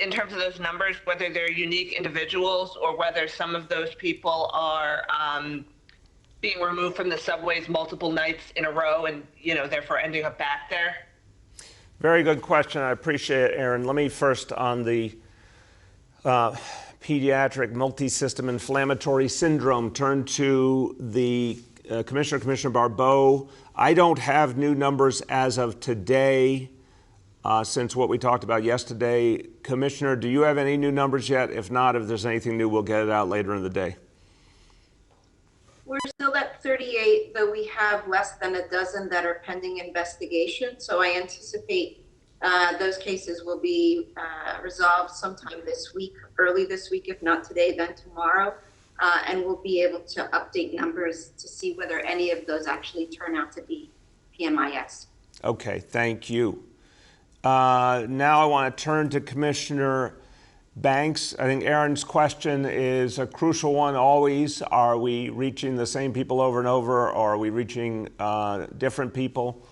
in terms of those numbers, whether they're unique individuals or whether some of those people are being removed from the subways multiple nights in a row and, therefore ending up back there? Very good question. I appreciate it, Aaron. Let me first on the pediatric multi-system inflammatory syndrome turn to the Commissioner Barbeau. I don't have new numbers as of today. Since what we talked about yesterday. Commissioner, do you have any new numbers yet? If not, if there's anything new, we'll get it out later in the day. We're still at 38, though we have less than a dozen that are pending investigation. So I anticipate those cases will be resolved sometime this week, early this week, if not today, then tomorrow. And we'll be able to update numbers to see whether any of those actually turn out to be PMIS. Okay, thank you. Now I want to turn to Commissioner Banks. I think Aaron's question is a crucial one always. Are we reaching the same people over and over, or are we reaching different people?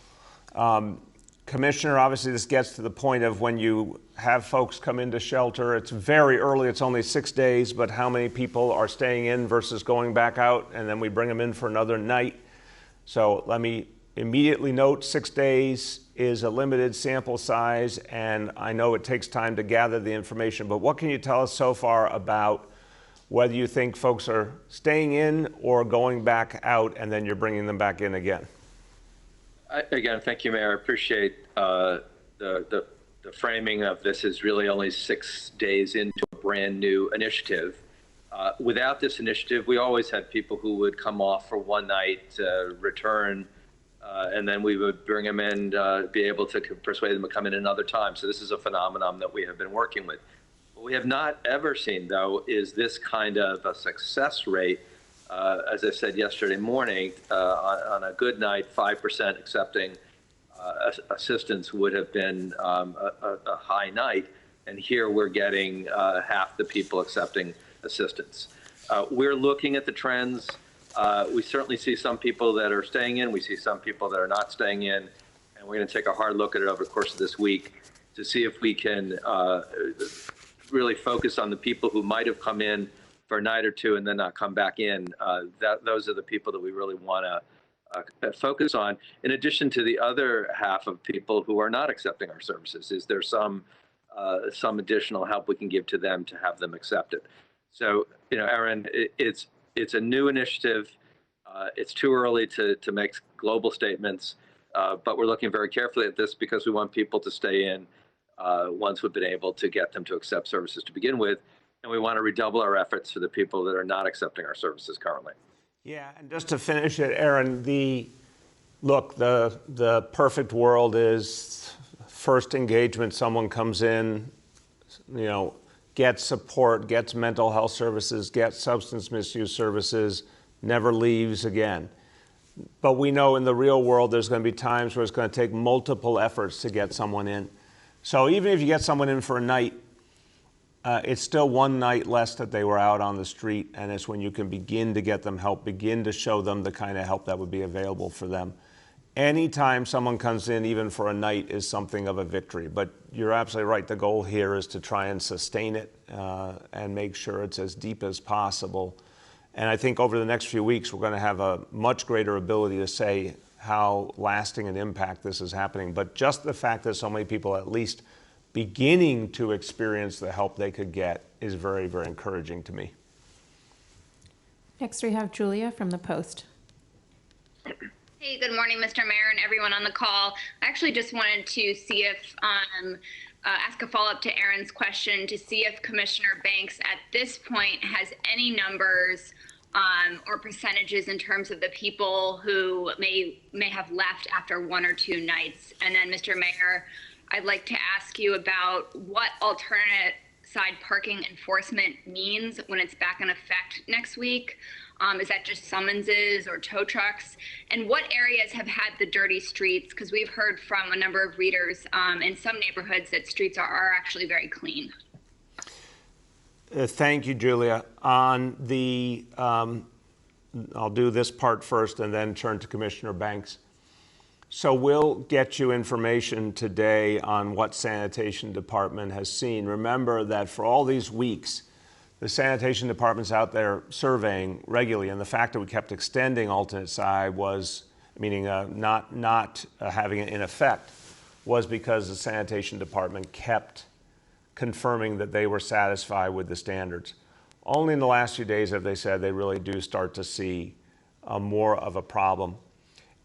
Commissioner, obviously this gets to the point of when you have folks come into shelter, it's very early, it's only 6 days, but how many people are staying in versus going back out, and then we bring them in for another night. So let me immediately note 6 days is a limited sample size, and I know it takes time to gather the information, but what can you tell us so far about whether you think folks are staying in or going back out and then you're bringing them back in again? Again, thank you, Mayor. I appreciate the framing of this is really only 6 days into a brand new initiative. Without this initiative, we always had people who would come off for one night, return, and then we would bring them in, be able to persuade them to come in another time. So this is a phenomenon that we have been working with. What we have not ever seen, though, is this kind of a success rate. As I said yesterday morning, on a good night, 5% accepting assistance would have been a high night. And here we're getting half the people accepting assistance. We're looking at the trends. We certainly see some people that are staying in. We see some people that are not staying in. And we're going to take a hard look at it over the course of this week to see if we can really focus on the people who might have come in for a night or two and then not come back in. Those are the people that we really want to focus on. In addition to the other half of people who are not accepting our services, is there some additional help we can give to them to have them accepted? So, Aaron, it's a new initiative. It's too early to make global statements. But we're looking very carefully at this because we want people to stay in once we've been able to get them to accept services to begin with. And we want to redouble our efforts for the people that are not accepting our services currently. Yeah, and just to finish it, Aaron, the perfect world is first engagement, someone comes in, gets support, gets mental health services, gets substance misuse services, never leaves again. But we know in the real world there's going to be times where it's going to take multiple efforts to get someone in. So even if you get someone in for a night, it's still one night less that they were out on the street, and it's when you can begin to get them help, begin to show them the kind of help that would be available for them. Anytime someone comes in, even for a night, is something of a victory. But you're absolutely right. The goal here is to try and sustain it and make sure it's as deep as possible. And I think over the next few weeks, we're going to have a much greater ability to say how lasting an impact this is happening. But just the fact that so many people at least beginning to experience the help they could get is very, very encouraging to me. Next, we have Julia from the Post. Hey, good morning, Mr. Mayor and everyone on the call. I actually just wanted to see if, ask a follow-up to Aaron's question to see if Commissioner Banks at this point has any numbers or percentages in terms of the people who may have left after one or two nights. And then, Mr. Mayor, I'd like to ask you about what alternate side parking enforcement means when it's back in effect next week. Is that just summonses or tow trucks? And what areas have had the dirty streets? Because we've heard from a number of readers in some neighborhoods that streets are actually very clean. Thank you, Julia. On the, I'll do this part first and then turn to Commissioner Banks. So we'll get you information today on what Sanitation Department has seen. Remember that for all these weeks, the Sanitation Department's out there surveying regularly, and the fact that we kept extending alternate side was, meaning not having it in effect, was because the Sanitation Department kept confirming that they were satisfied with the standards. Only in the last few days have they said they really do start to see more of a problem.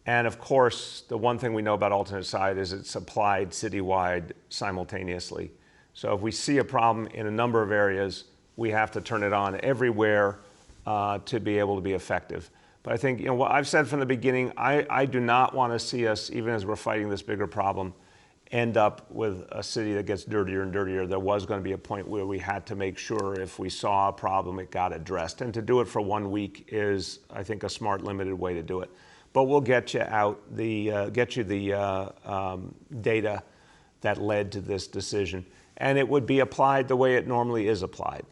And of course, the one thing we know about alternate side is it's applied citywide simultaneously. So if we see a problem in a number of areas, we have to turn it on everywhere to be able to be effective. But I think, what I've said from the beginning, I do not want to see us, even as we're fighting this bigger problem, end up with a city that gets dirtier and dirtier. There was going to be a point where we had to make sure if we saw a problem, it got addressed. And to do it for 1 week is, I think, a smart, limited way to do it. But we'll get you out the data that led to this decision, and it would be applied the way it normally is applied,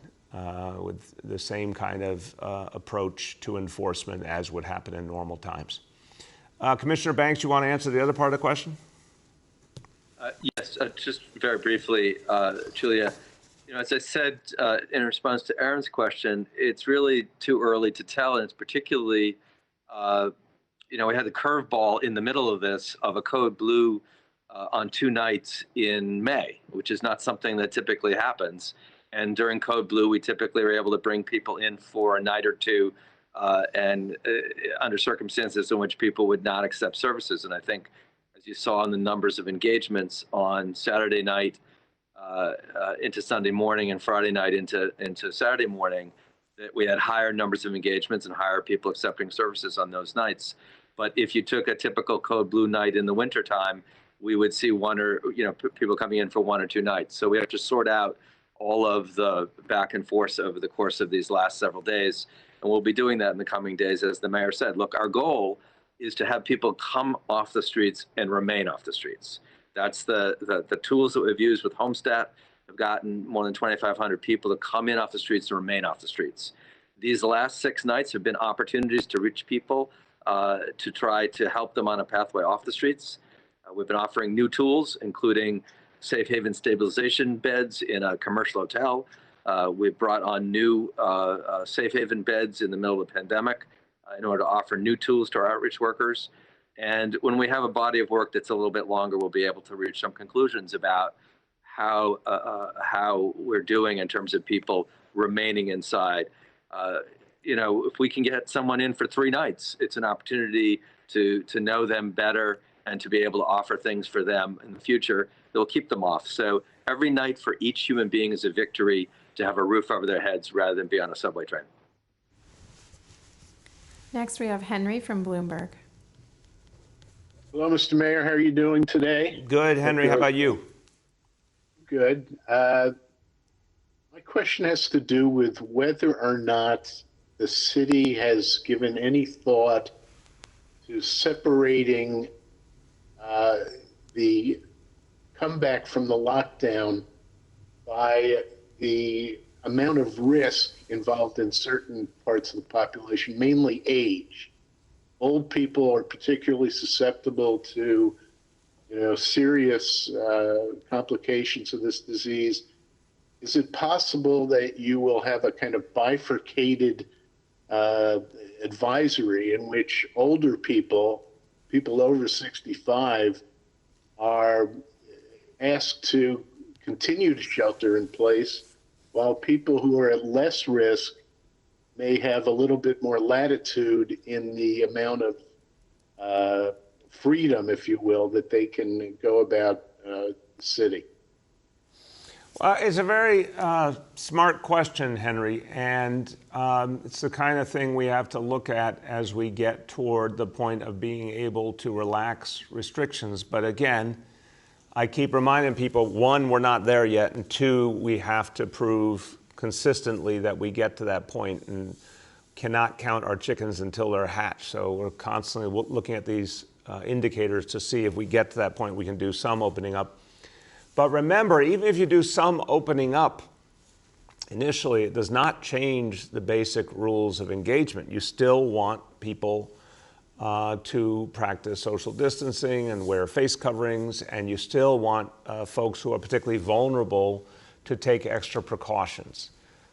with the same kind of approach to enforcement as would happen in normal times. Commissioner Banks, you want to answer the other part of the question? Yes, just very briefly, Julia. As I said in response to Aaron's question, it's really too early to tell, and it's particularly. We had the curveball in the middle of this of a code blue on 2 nights in May, which is not something that typically happens. And during code blue, we typically are able to bring people in for a night or two and under circumstances in which people would not accept services. And I think, as you saw in the numbers of engagements on Saturday night into Sunday morning and Friday night into Saturday morning, that we had higher numbers of engagements and higher people accepting services on those nights. But if you took a typical code blue night in the wintertime, we would see people coming in for 1 or 2 nights. So we have to sort out all of the back and forth over the course of these last several days. And we'll be doing that in the coming days, as the mayor said. Look, our goal is to have people come off the streets and remain off the streets. That's the tools that we've used with Homestat. Have gotten more than 2,500 people to come in off the streets and remain off the streets. These last 6 nights have been opportunities to reach people to try to help them on a pathway off the streets. We've been offering new tools, including safe haven stabilization beds in a commercial hotel. We've brought on new safe haven beds in the middle of the pandemic in order to offer new tools to our outreach workers. And when we have a body of work that's a little bit longer, we'll be able to reach some conclusions about how we're doing in terms of people remaining inside. If we can get someone in for 3 nights, it's an opportunity to know them better and to be able to offer things for them in the future that will keep them off. So every night for each human being is a victory to have a roof over their heads rather than be on a subway train. Next, we have Henry from Bloomberg. Hello, Mr. Mayor. How are you doing today? Good, Henry. How about you? Good. My question has to do with whether or not the city has given any thought to separating the comeback from the lockdown by the amount of risk involved in certain parts of the population, mainly age. Old people are particularly susceptible to, serious complications of this disease. Is it possible that you will have a kind of bifurcated advisory in which older people over 65, are asked to continue to shelter in place, while people who are at less risk may have a little bit more latitude in the amount of freedom, if you will, that they can go about the city? Well, it's a very smart question, Henry, and it's the kind of thing we have to look at as we get toward the point of being able to relax restrictions. But again, I keep reminding people, one, we're not there yet, and two, we have to prove consistently that we get to that point and cannot count our chickens until they're hatched. So we're constantly looking at these indicators to see if we get to that point, we can do some opening up. But remember, even if you do some opening up, initially, it does not change the basic rules of engagement. You still want people to practice social distancing and wear face coverings, and you still want folks who are particularly vulnerable to take extra precautions.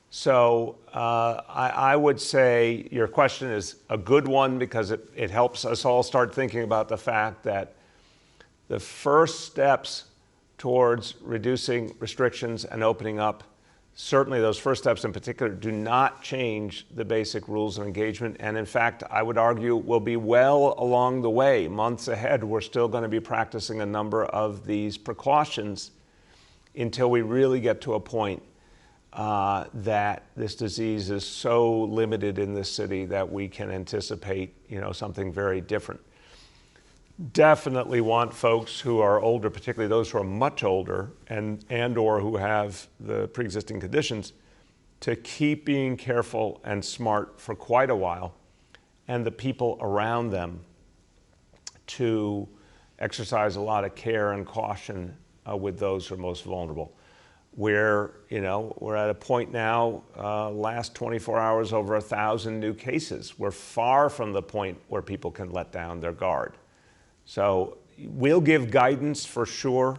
So I would say your question is a good one because it helps us all start thinking about the fact that the first steps towards reducing restrictions and opening up, certainly those first steps in particular, do not change the basic rules of engagement. And in fact, I would argue we'll be well along the way. Months ahead, we're still going to be practicing a number of these precautions until we really get to a point that this disease is so limited in this city that we can anticipate, something very different. Definitely want folks who are older, particularly those who are much older and or who have the pre-existing conditions, to keep being careful and smart for quite a while, and the people around them to exercise a lot of care and caution with those who are most vulnerable. We're at a point now, last 24 hours, over 1,000 new cases. We're far from the point where people can let down their guard. So we'll give guidance for sure,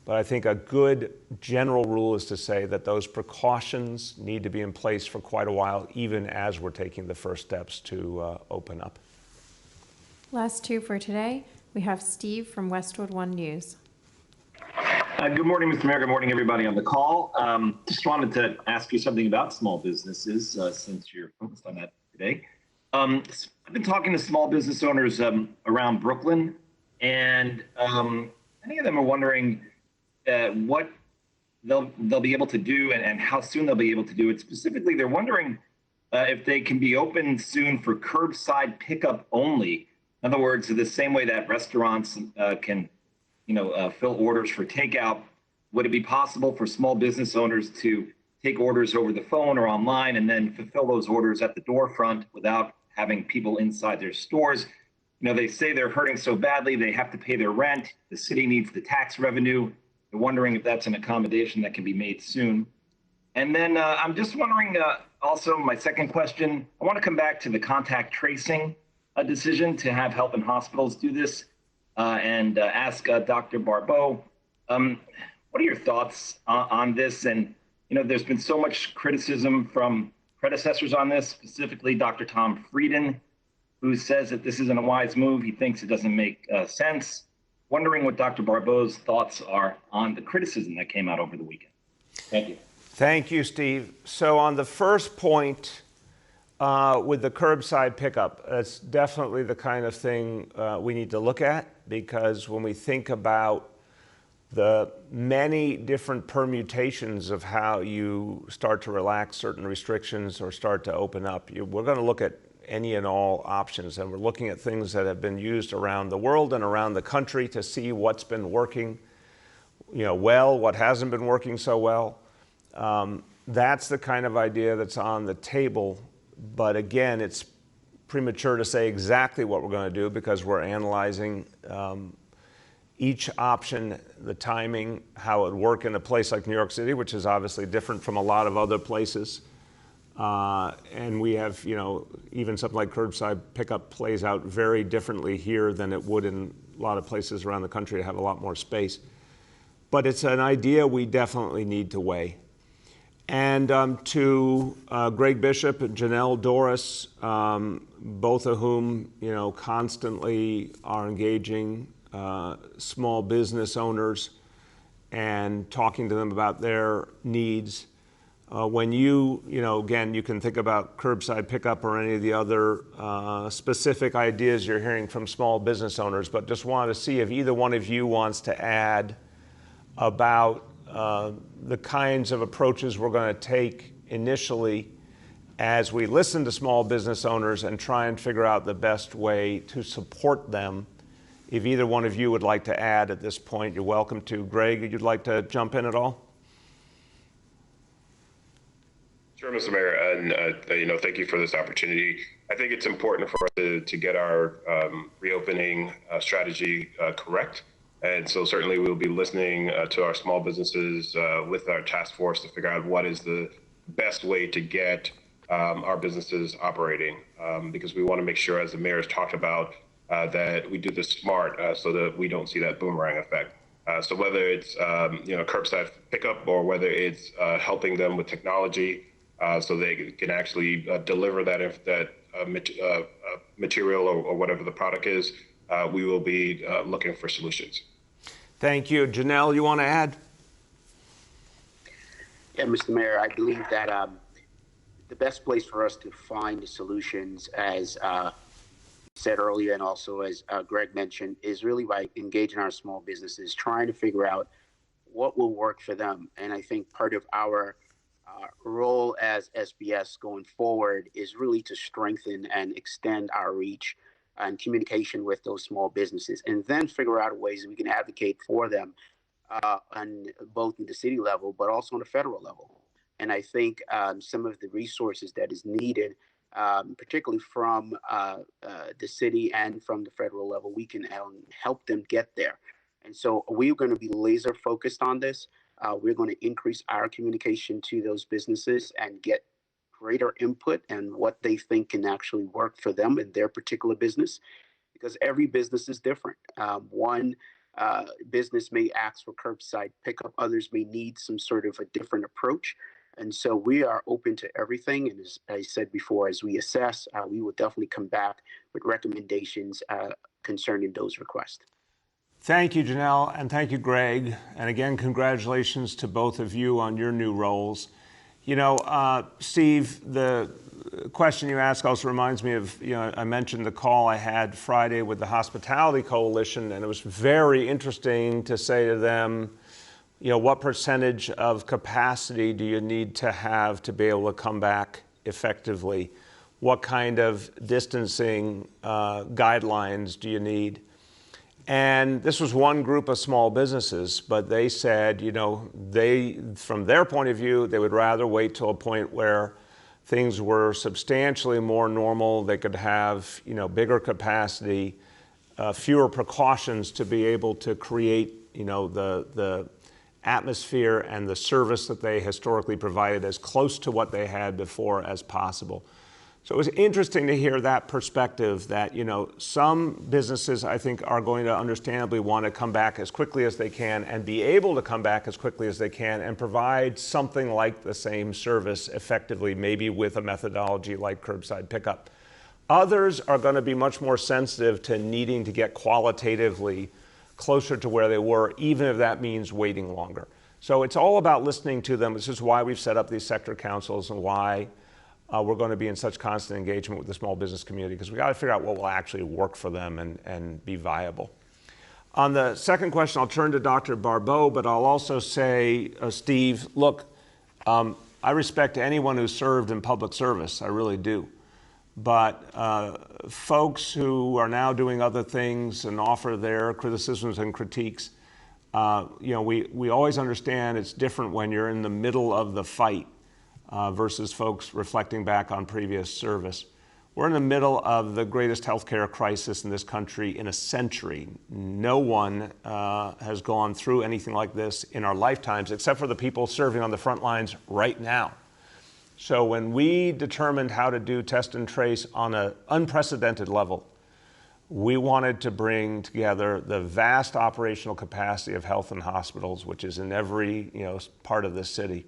but I think a good general rule is to say that those precautions need to be in place for quite a while, even as we're taking the first steps to open up. Last two for today. We have Steve from Westwood One News. Good morning, Mr. Mayor. Good morning, everybody on the call. Just wanted to ask you something about small businesses, since you're focused on that today. I've been talking to small business owners around Brooklyn, and many of them are wondering what they'll be able to do and how soon they'll be able to do it. Specifically, they're wondering if they can be open soon for curbside pickup only. In other words, the same way that restaurants can, fill orders for takeout, would it be possible for small business owners to take orders over the phone or online and then fulfill those orders at the door front without having people inside their stores? They say they're hurting so badly, they have to pay their rent. The city needs the tax revenue. They're wondering if that's an accommodation that can be made soon. And then I'm just wondering, also, my second question, I want to come back to the contact tracing decision to have health and hospitals do this and ask Dr. Barbeau, what are your thoughts on this? And, there's been so much criticism from predecessors on this, specifically Dr. Tom Frieden, who says that this isn't a wise move. He thinks it doesn't make sense. Wondering what Dr. Barbeau's thoughts are on the criticism that came out over the weekend. Thank you. Thank you, Steve. So on the first point, with the curbside pickup, that's definitely the kind of thing we need to look at. because when we think about the many different permutations of how you start to relax certain restrictions or start to open up, we're going to look at any and all options, and we're looking at things that have been used around the world and around the country to see what's been working, well, what hasn't been working so well. That's the kind of idea that's on the table, but again, it's premature to say exactly what we're going to do because we're analyzing each option, the timing, how it would work in a place like New York City, which is obviously different from a lot of other places. And we have, even something like curbside pickup plays out very differently here than it would in a lot of places around the country that have a lot more space. But it's an idea we definitely need to weigh. And to Greg Bishop and Janelle Doris, both of whom, constantly are engaging small business owners and talking to them about their needs. When again, you can think about curbside pickup or any of the other specific ideas you're hearing from small business owners, but just wanted to see if either one of you wants to add about the kinds of approaches we're going to take initially as we listen to small business owners and try and figure out the best way to support them. If either one of you would like to add at this point, you're welcome to. Greg, you'd like to jump in at all? Sure, Mr. Mayor, and thank you for this opportunity. I think it's important for us to get our reopening strategy correct. And so certainly we'll be listening to our small businesses with our task force to figure out what is the best way to get our businesses operating, because we want to make sure, as the mayor has talked about, that we do this smart so that we don't see that boomerang effect. So whether it's curbside pickup or whether it's helping them with technology so they can actually deliver that material or whatever the product is, we will be looking for solutions. Thank you. Janelle, you want to add? Yeah, Mr. Mayor, I believe that the best place for us to find the solutions, as said earlier and also as Greg mentioned, is really by engaging our small businesses, trying to figure out what will work for them. And I think part of our role as SBS going forward is really to strengthen and extend our reach and communication with those small businesses, and then figure out ways we can advocate for them on both the city level, but also on the federal level. And I think some of the resources that is needed, particularly from the city and from the federal level, we can help them get there. And so we're going to be laser focused on this. We're going to increase our communication to those businesses and get greater input and what they think can actually work for them in their particular business, because every business is different. One business may ask for curbside pickup, others may need some sort of a different approach. And so we are open to everything. And as I said before, as we assess, we will definitely come back with recommendations concerning those requests. Thank you, Janelle, and thank you, Greg. And again, congratulations to both of you on your new roles. Steve, the question you asked also reminds me of, I mentioned the call I had Friday with the Hospitality Coalition, and it was very interesting to say to them, what percentage of capacity do you need to have to be able to come back effectively? What kind of distancing guidelines do you need? And this was one group of small businesses, but they said, from their point of view, they would rather wait till a point where things were substantially more normal. They could have, bigger capacity, fewer precautions to be able to create, the atmosphere and the service that they historically provided as close to what they had before as possible. So it was interesting to hear that perspective that, some businesses, I think, are going to understandably want to come back as quickly as they can and be able to come back as quickly as they can and provide something like the same service effectively, maybe with a methodology like curbside pickup. Others are going to be much more sensitive to needing to get qualitatively closer to where they were, even if that means waiting longer. So it's all about listening to them. This is why we've set up these sector councils and why we're going to be in such constant engagement with the small business community, because we got to figure out what will actually work for them and be viable. On the second question, I'll turn to Dr. Barbeau, but I'll also say, Steve, look, I respect anyone who served in public service. I really do. But folks who are now doing other things and offer their criticisms and critiques, we always understand it's different when you're in the middle of the fight versus folks reflecting back on previous service. We're in the middle of the greatest healthcare crisis in this country in a century. No one has gone through anything like this in our lifetimes, except for the people serving on the front lines right now. So when we determined how to do test and trace on an unprecedented level, we wanted to bring together the vast operational capacity of health and hospitals, which is in every part of the city,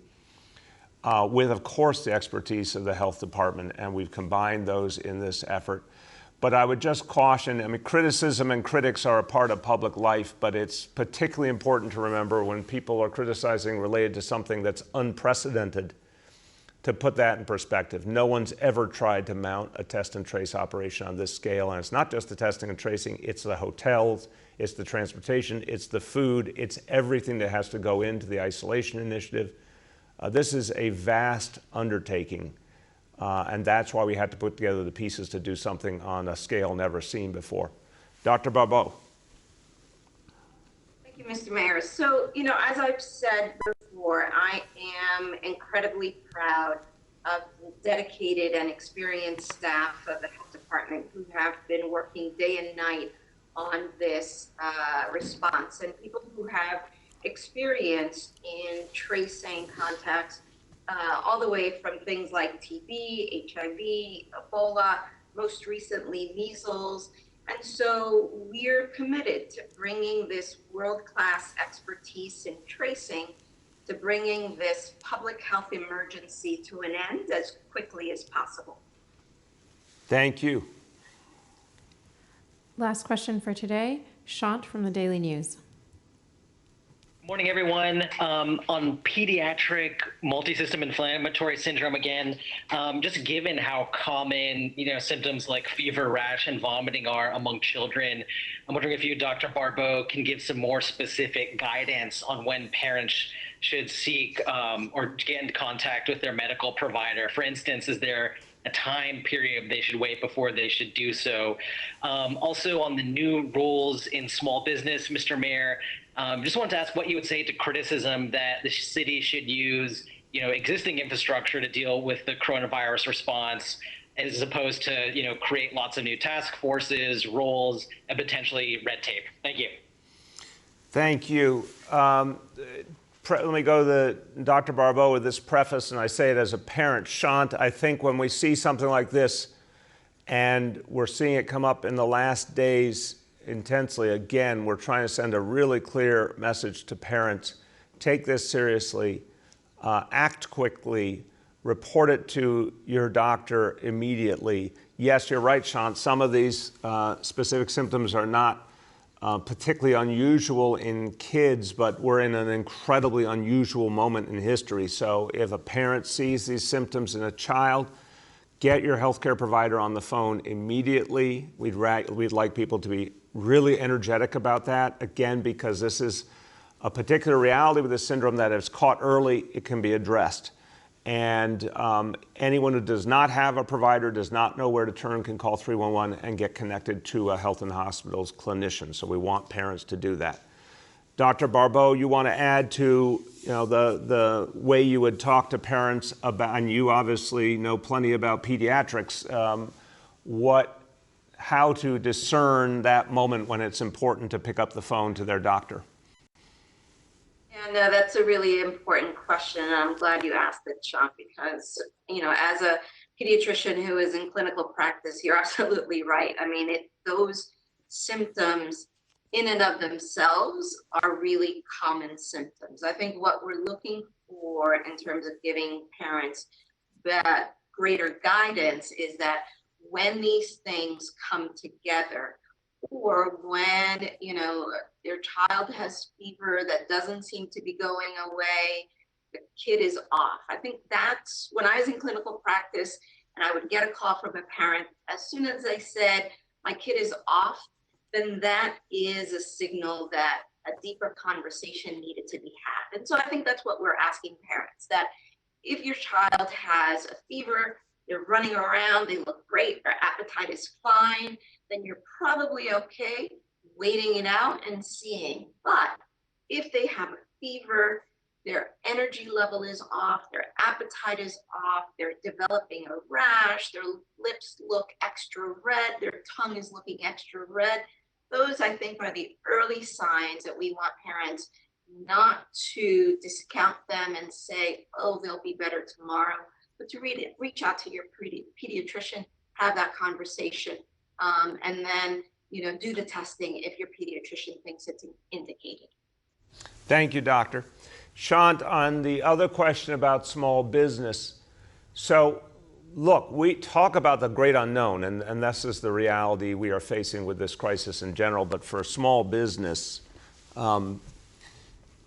with, of course, the expertise of the health department, and we've combined those in this effort. But I would just caution, criticism and critics are a part of public life, but it's particularly important to remember when people are criticizing related to something that's unprecedented, to put that in perspective. No one's ever tried to mount a test and trace operation on this scale, and it's not just the testing and tracing, it's the hotels, it's the transportation, it's the food, it's everything that has to go into the isolation initiative. This is a vast undertaking, and that's why we had to put together the pieces to do something on a scale never seen before. Dr. Barbeau. Thank you, Mr. Mayor. So, as I've said before, I am incredibly proud of the dedicated and experienced staff of the health department who have been working day and night on this response, and people who have experience in tracing contacts all the way from things like TB, HIV, Ebola, most recently measles. And so we're committed to bringing this world-class expertise in tracing, to bringing this public health emergency to an end as quickly as possible. Thank you. Last question for today, Shant from the Daily News. Morning, everyone. On pediatric multisystem inflammatory syndrome again, just given how common, symptoms like fever, rash, and vomiting are among children, I'm wondering if you, Dr. Barbeau, can give some more specific guidance on when parents should seek or get in contact with their medical provider. For instance, is there a time period they should wait before they should do so? Also, on the new rules in small business, Mr. Mayor, just wanted to ask what you would say to criticism that the city should use, existing infrastructure to deal with the coronavirus response, as opposed to, create lots of new task forces, roles, and potentially red tape. Thank you. Thank you. Let me go to Dr. Barbeau with this preface, and I say it as a parent. Shant, I think when we see something like this, and we're seeing it come up in the last days intensely, again, we're trying to send a really clear message to parents. Take this seriously, act quickly, report it to your doctor immediately. Yes, you're right, Shant, some of these specific symptoms are not particularly unusual in kids, but we're in an incredibly unusual moment in history. So if a parent sees these symptoms in a child, get your healthcare provider on the phone immediately. We'd like people to be really energetic about that, again, because this is a particular reality with this syndrome that if it's caught early, it can be addressed. And anyone who does not have a provider, does not know where to turn, can call 311 and get connected to a health and hospitals clinician. So we want parents to do that. Dr. Barbeau, you want to add to the way you would talk to parents about, and you obviously know plenty about pediatrics, how to discern that moment when it's important to pick up the phone to their doctor? Yeah, no, that's a really important question. And I'm glad you asked it, Sean, because, as a pediatrician who is in clinical practice, you're absolutely right. I mean, those symptoms in and of themselves are really common symptoms. I think what we're looking for in terms of giving parents that greater guidance is that when these things come together, or when your child has fever that doesn't seem to be going away, the kid is off. I think that's when I was in clinical practice and I would get a call from a parent, as soon as they said my kid is off, then that is a signal that a deeper conversation needed to be had. And so I think that's what we're asking parents, that if your child has a fever, they're running around, they look great, their appetite is fine, then you're probably okay waiting it out and seeing. But if they have a fever, their energy level is off, their appetite is off, they're developing a rash, their lips look extra red, their tongue is looking extra red, those I think are the early signs that we want parents not to discount them and say, oh, they'll be better tomorrow, but to reach out to your pediatrician, have that conversation, and then do the testing if your pediatrician thinks it's indicated. Thank you, Doctor. Shant, on the other question about small business, so look, we talk about the great unknown, and this is the reality we are facing with this crisis in general, but for small business,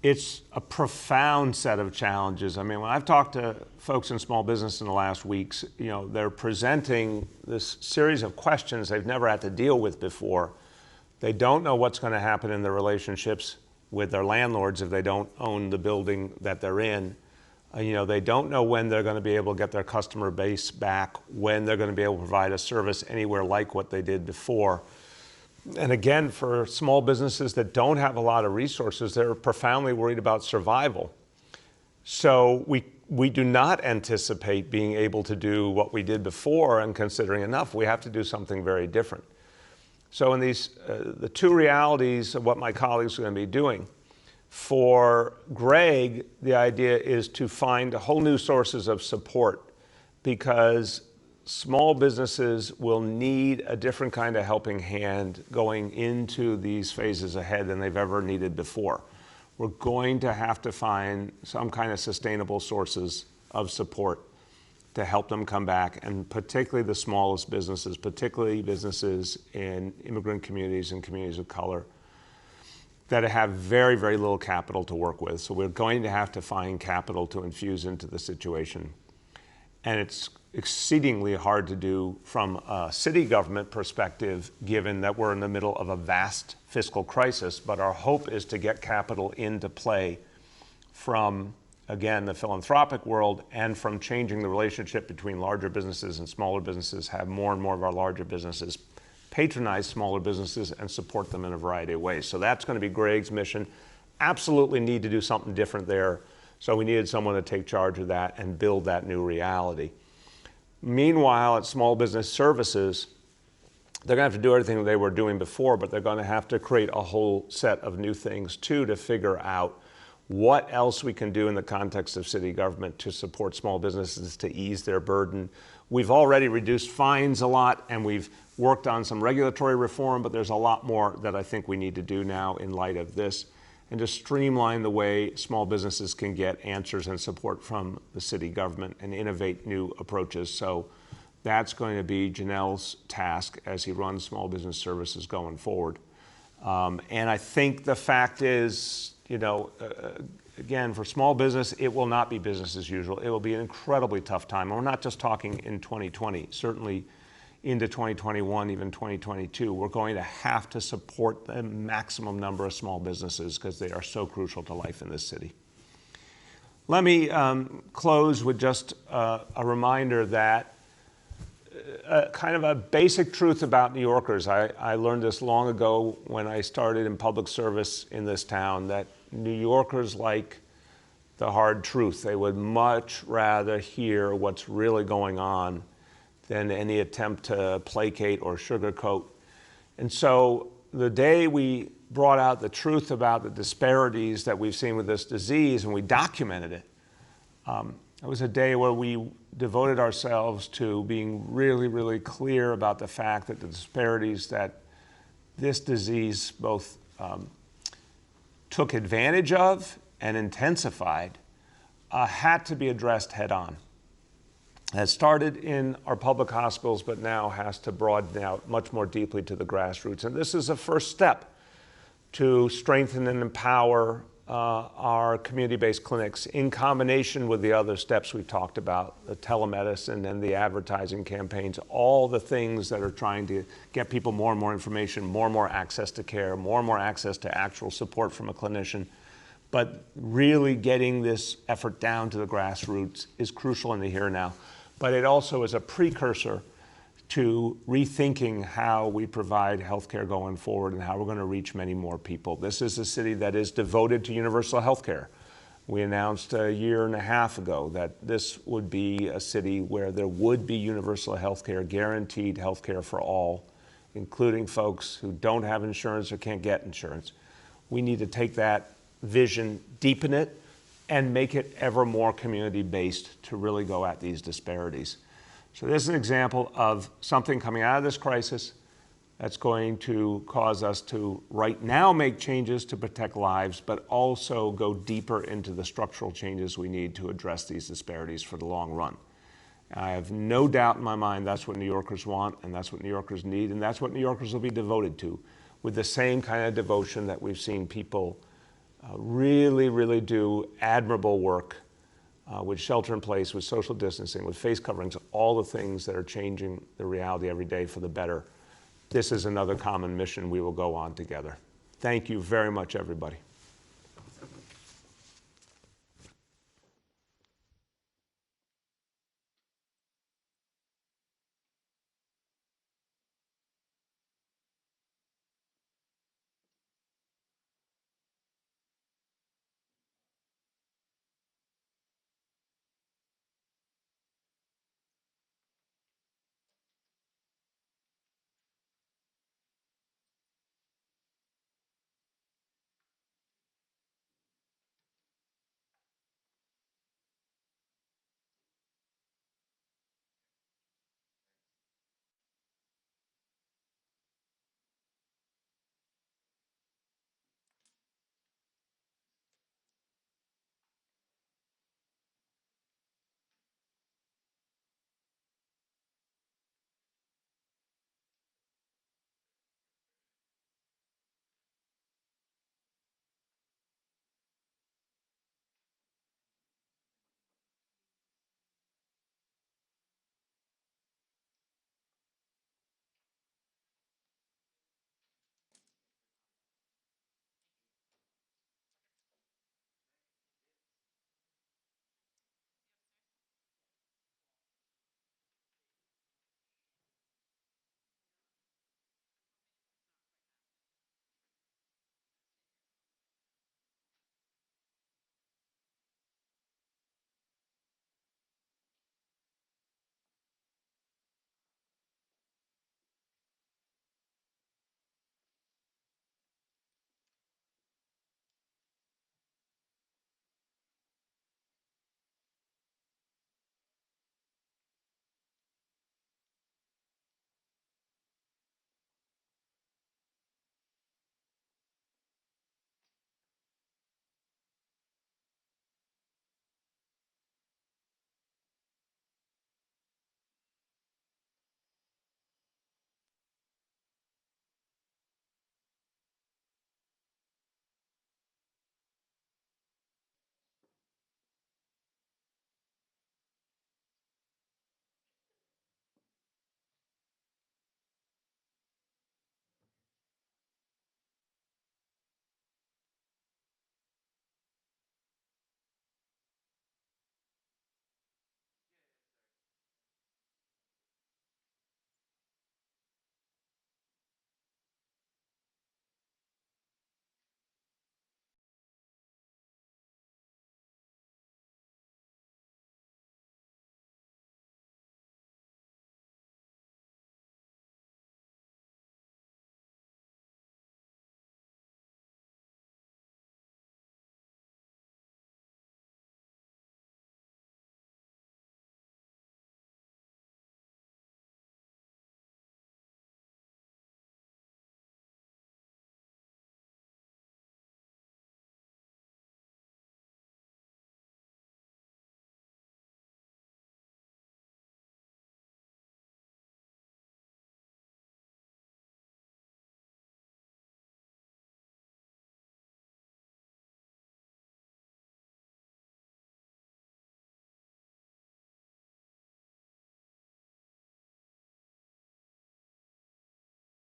it's a profound set of challenges. I mean, when I've talked to folks in small business in the last weeks, they're presenting this series of questions they've never had to deal with before. They don't know what's going to happen in their relationships with their landlords if they don't own the building that they're in. They don't know when they're going to be able to get their customer base back, when they're going to be able to provide a service anywhere like what they did before. And again, for small businesses that don't have a lot of resources, they're profoundly worried about survival. So we do not anticipate being able to do what we did before and considering enough. We have to do something very different. So in these, the two realities of what my colleagues are going to be doing, for Greg, the idea is to find whole new sources of support, because small businesses will need a different kind of helping hand going into these phases ahead than they've ever needed before. We're going to have to find some kind of sustainable sources of support to help them come back, and particularly the smallest businesses, particularly businesses in immigrant communities and communities of color that have very, very little capital to work with. So we're going to have to find capital to infuse into the situation. And it's exceedingly hard to do from a city government perspective, given that we're in the middle of a vast fiscal crisis. But our hope is to get capital into play from, again, the philanthropic world, and from changing the relationship between larger businesses and smaller businesses, have more and more of our larger businesses patronize smaller businesses and support them in a variety of ways. So that's going to be Greg's mission. Absolutely need to do something different there. So we needed someone to take charge of that and build that new reality. Meanwhile, at Small Business Services, they're going to have to do everything they were doing before, but they're going to have to create a whole set of new things too, to figure out what else we can do in the context of city government to support small businesses to ease their burden. We've already reduced fines a lot, and we've worked on some regulatory reform, but there's a lot more that I think we need to do now in light of this, and to streamline the way small businesses can get answers and support from the city government and innovate new approaches. So that's going to be Janelle's task as he runs Small Business Services going forward. And I think the fact is, again, for small business, it will not be business as usual. It will be an incredibly tough time. And we're not just talking in 2020, certainly into 2021, even 2022. We're going to have to support the maximum number of small businesses because they are so crucial to life in this city. Let me close with just a reminder that kind of a basic truth about New Yorkers. I learned this long ago when I started in public service in this town, that New Yorkers like the hard truth. They would much rather hear what's really going on than any attempt to placate or sugarcoat. And so the day we brought out the truth about the disparities that we've seen with this disease and we documented it, it was a day where we devoted ourselves to being really, really clear about the fact that the disparities that this disease both took advantage of and intensified had to be addressed head on. Has started in our public hospitals, but now has to broaden out much more deeply to the grassroots. And this is a first step to strengthen and empower our community-based clinics in combination with the other steps we've talked about, the telemedicine and the advertising campaigns, all the things that are trying to get people more and more information, more and more access to care, more and more access to actual support from a clinician. But really getting this effort down to the grassroots is crucial in the here and now. But it also is a precursor to rethinking how we provide healthcare going forward and how we're going to reach many more people. This is a city that is devoted to universal healthcare. We announced a year and a half ago that this would be a city where there would be universal healthcare, guaranteed healthcare for all, including folks who don't have insurance or can't get insurance. We need to take that vision, deepen it, and make it ever more community-based to really go at these disparities. So this is an example of something coming out of this crisis that's going to cause us to right now make changes to protect lives, but also go deeper into the structural changes we need to address these disparities for the long run. I have no doubt in my mind that's what New Yorkers want, and that's what New Yorkers need, and that's what New Yorkers will be devoted to, with the same kind of devotion that we've seen people really do admirable work with shelter in place, with social distancing, with face coverings, all the things that are changing the reality every day for the better. This is another common mission we will go on together. Thank you very much, everybody.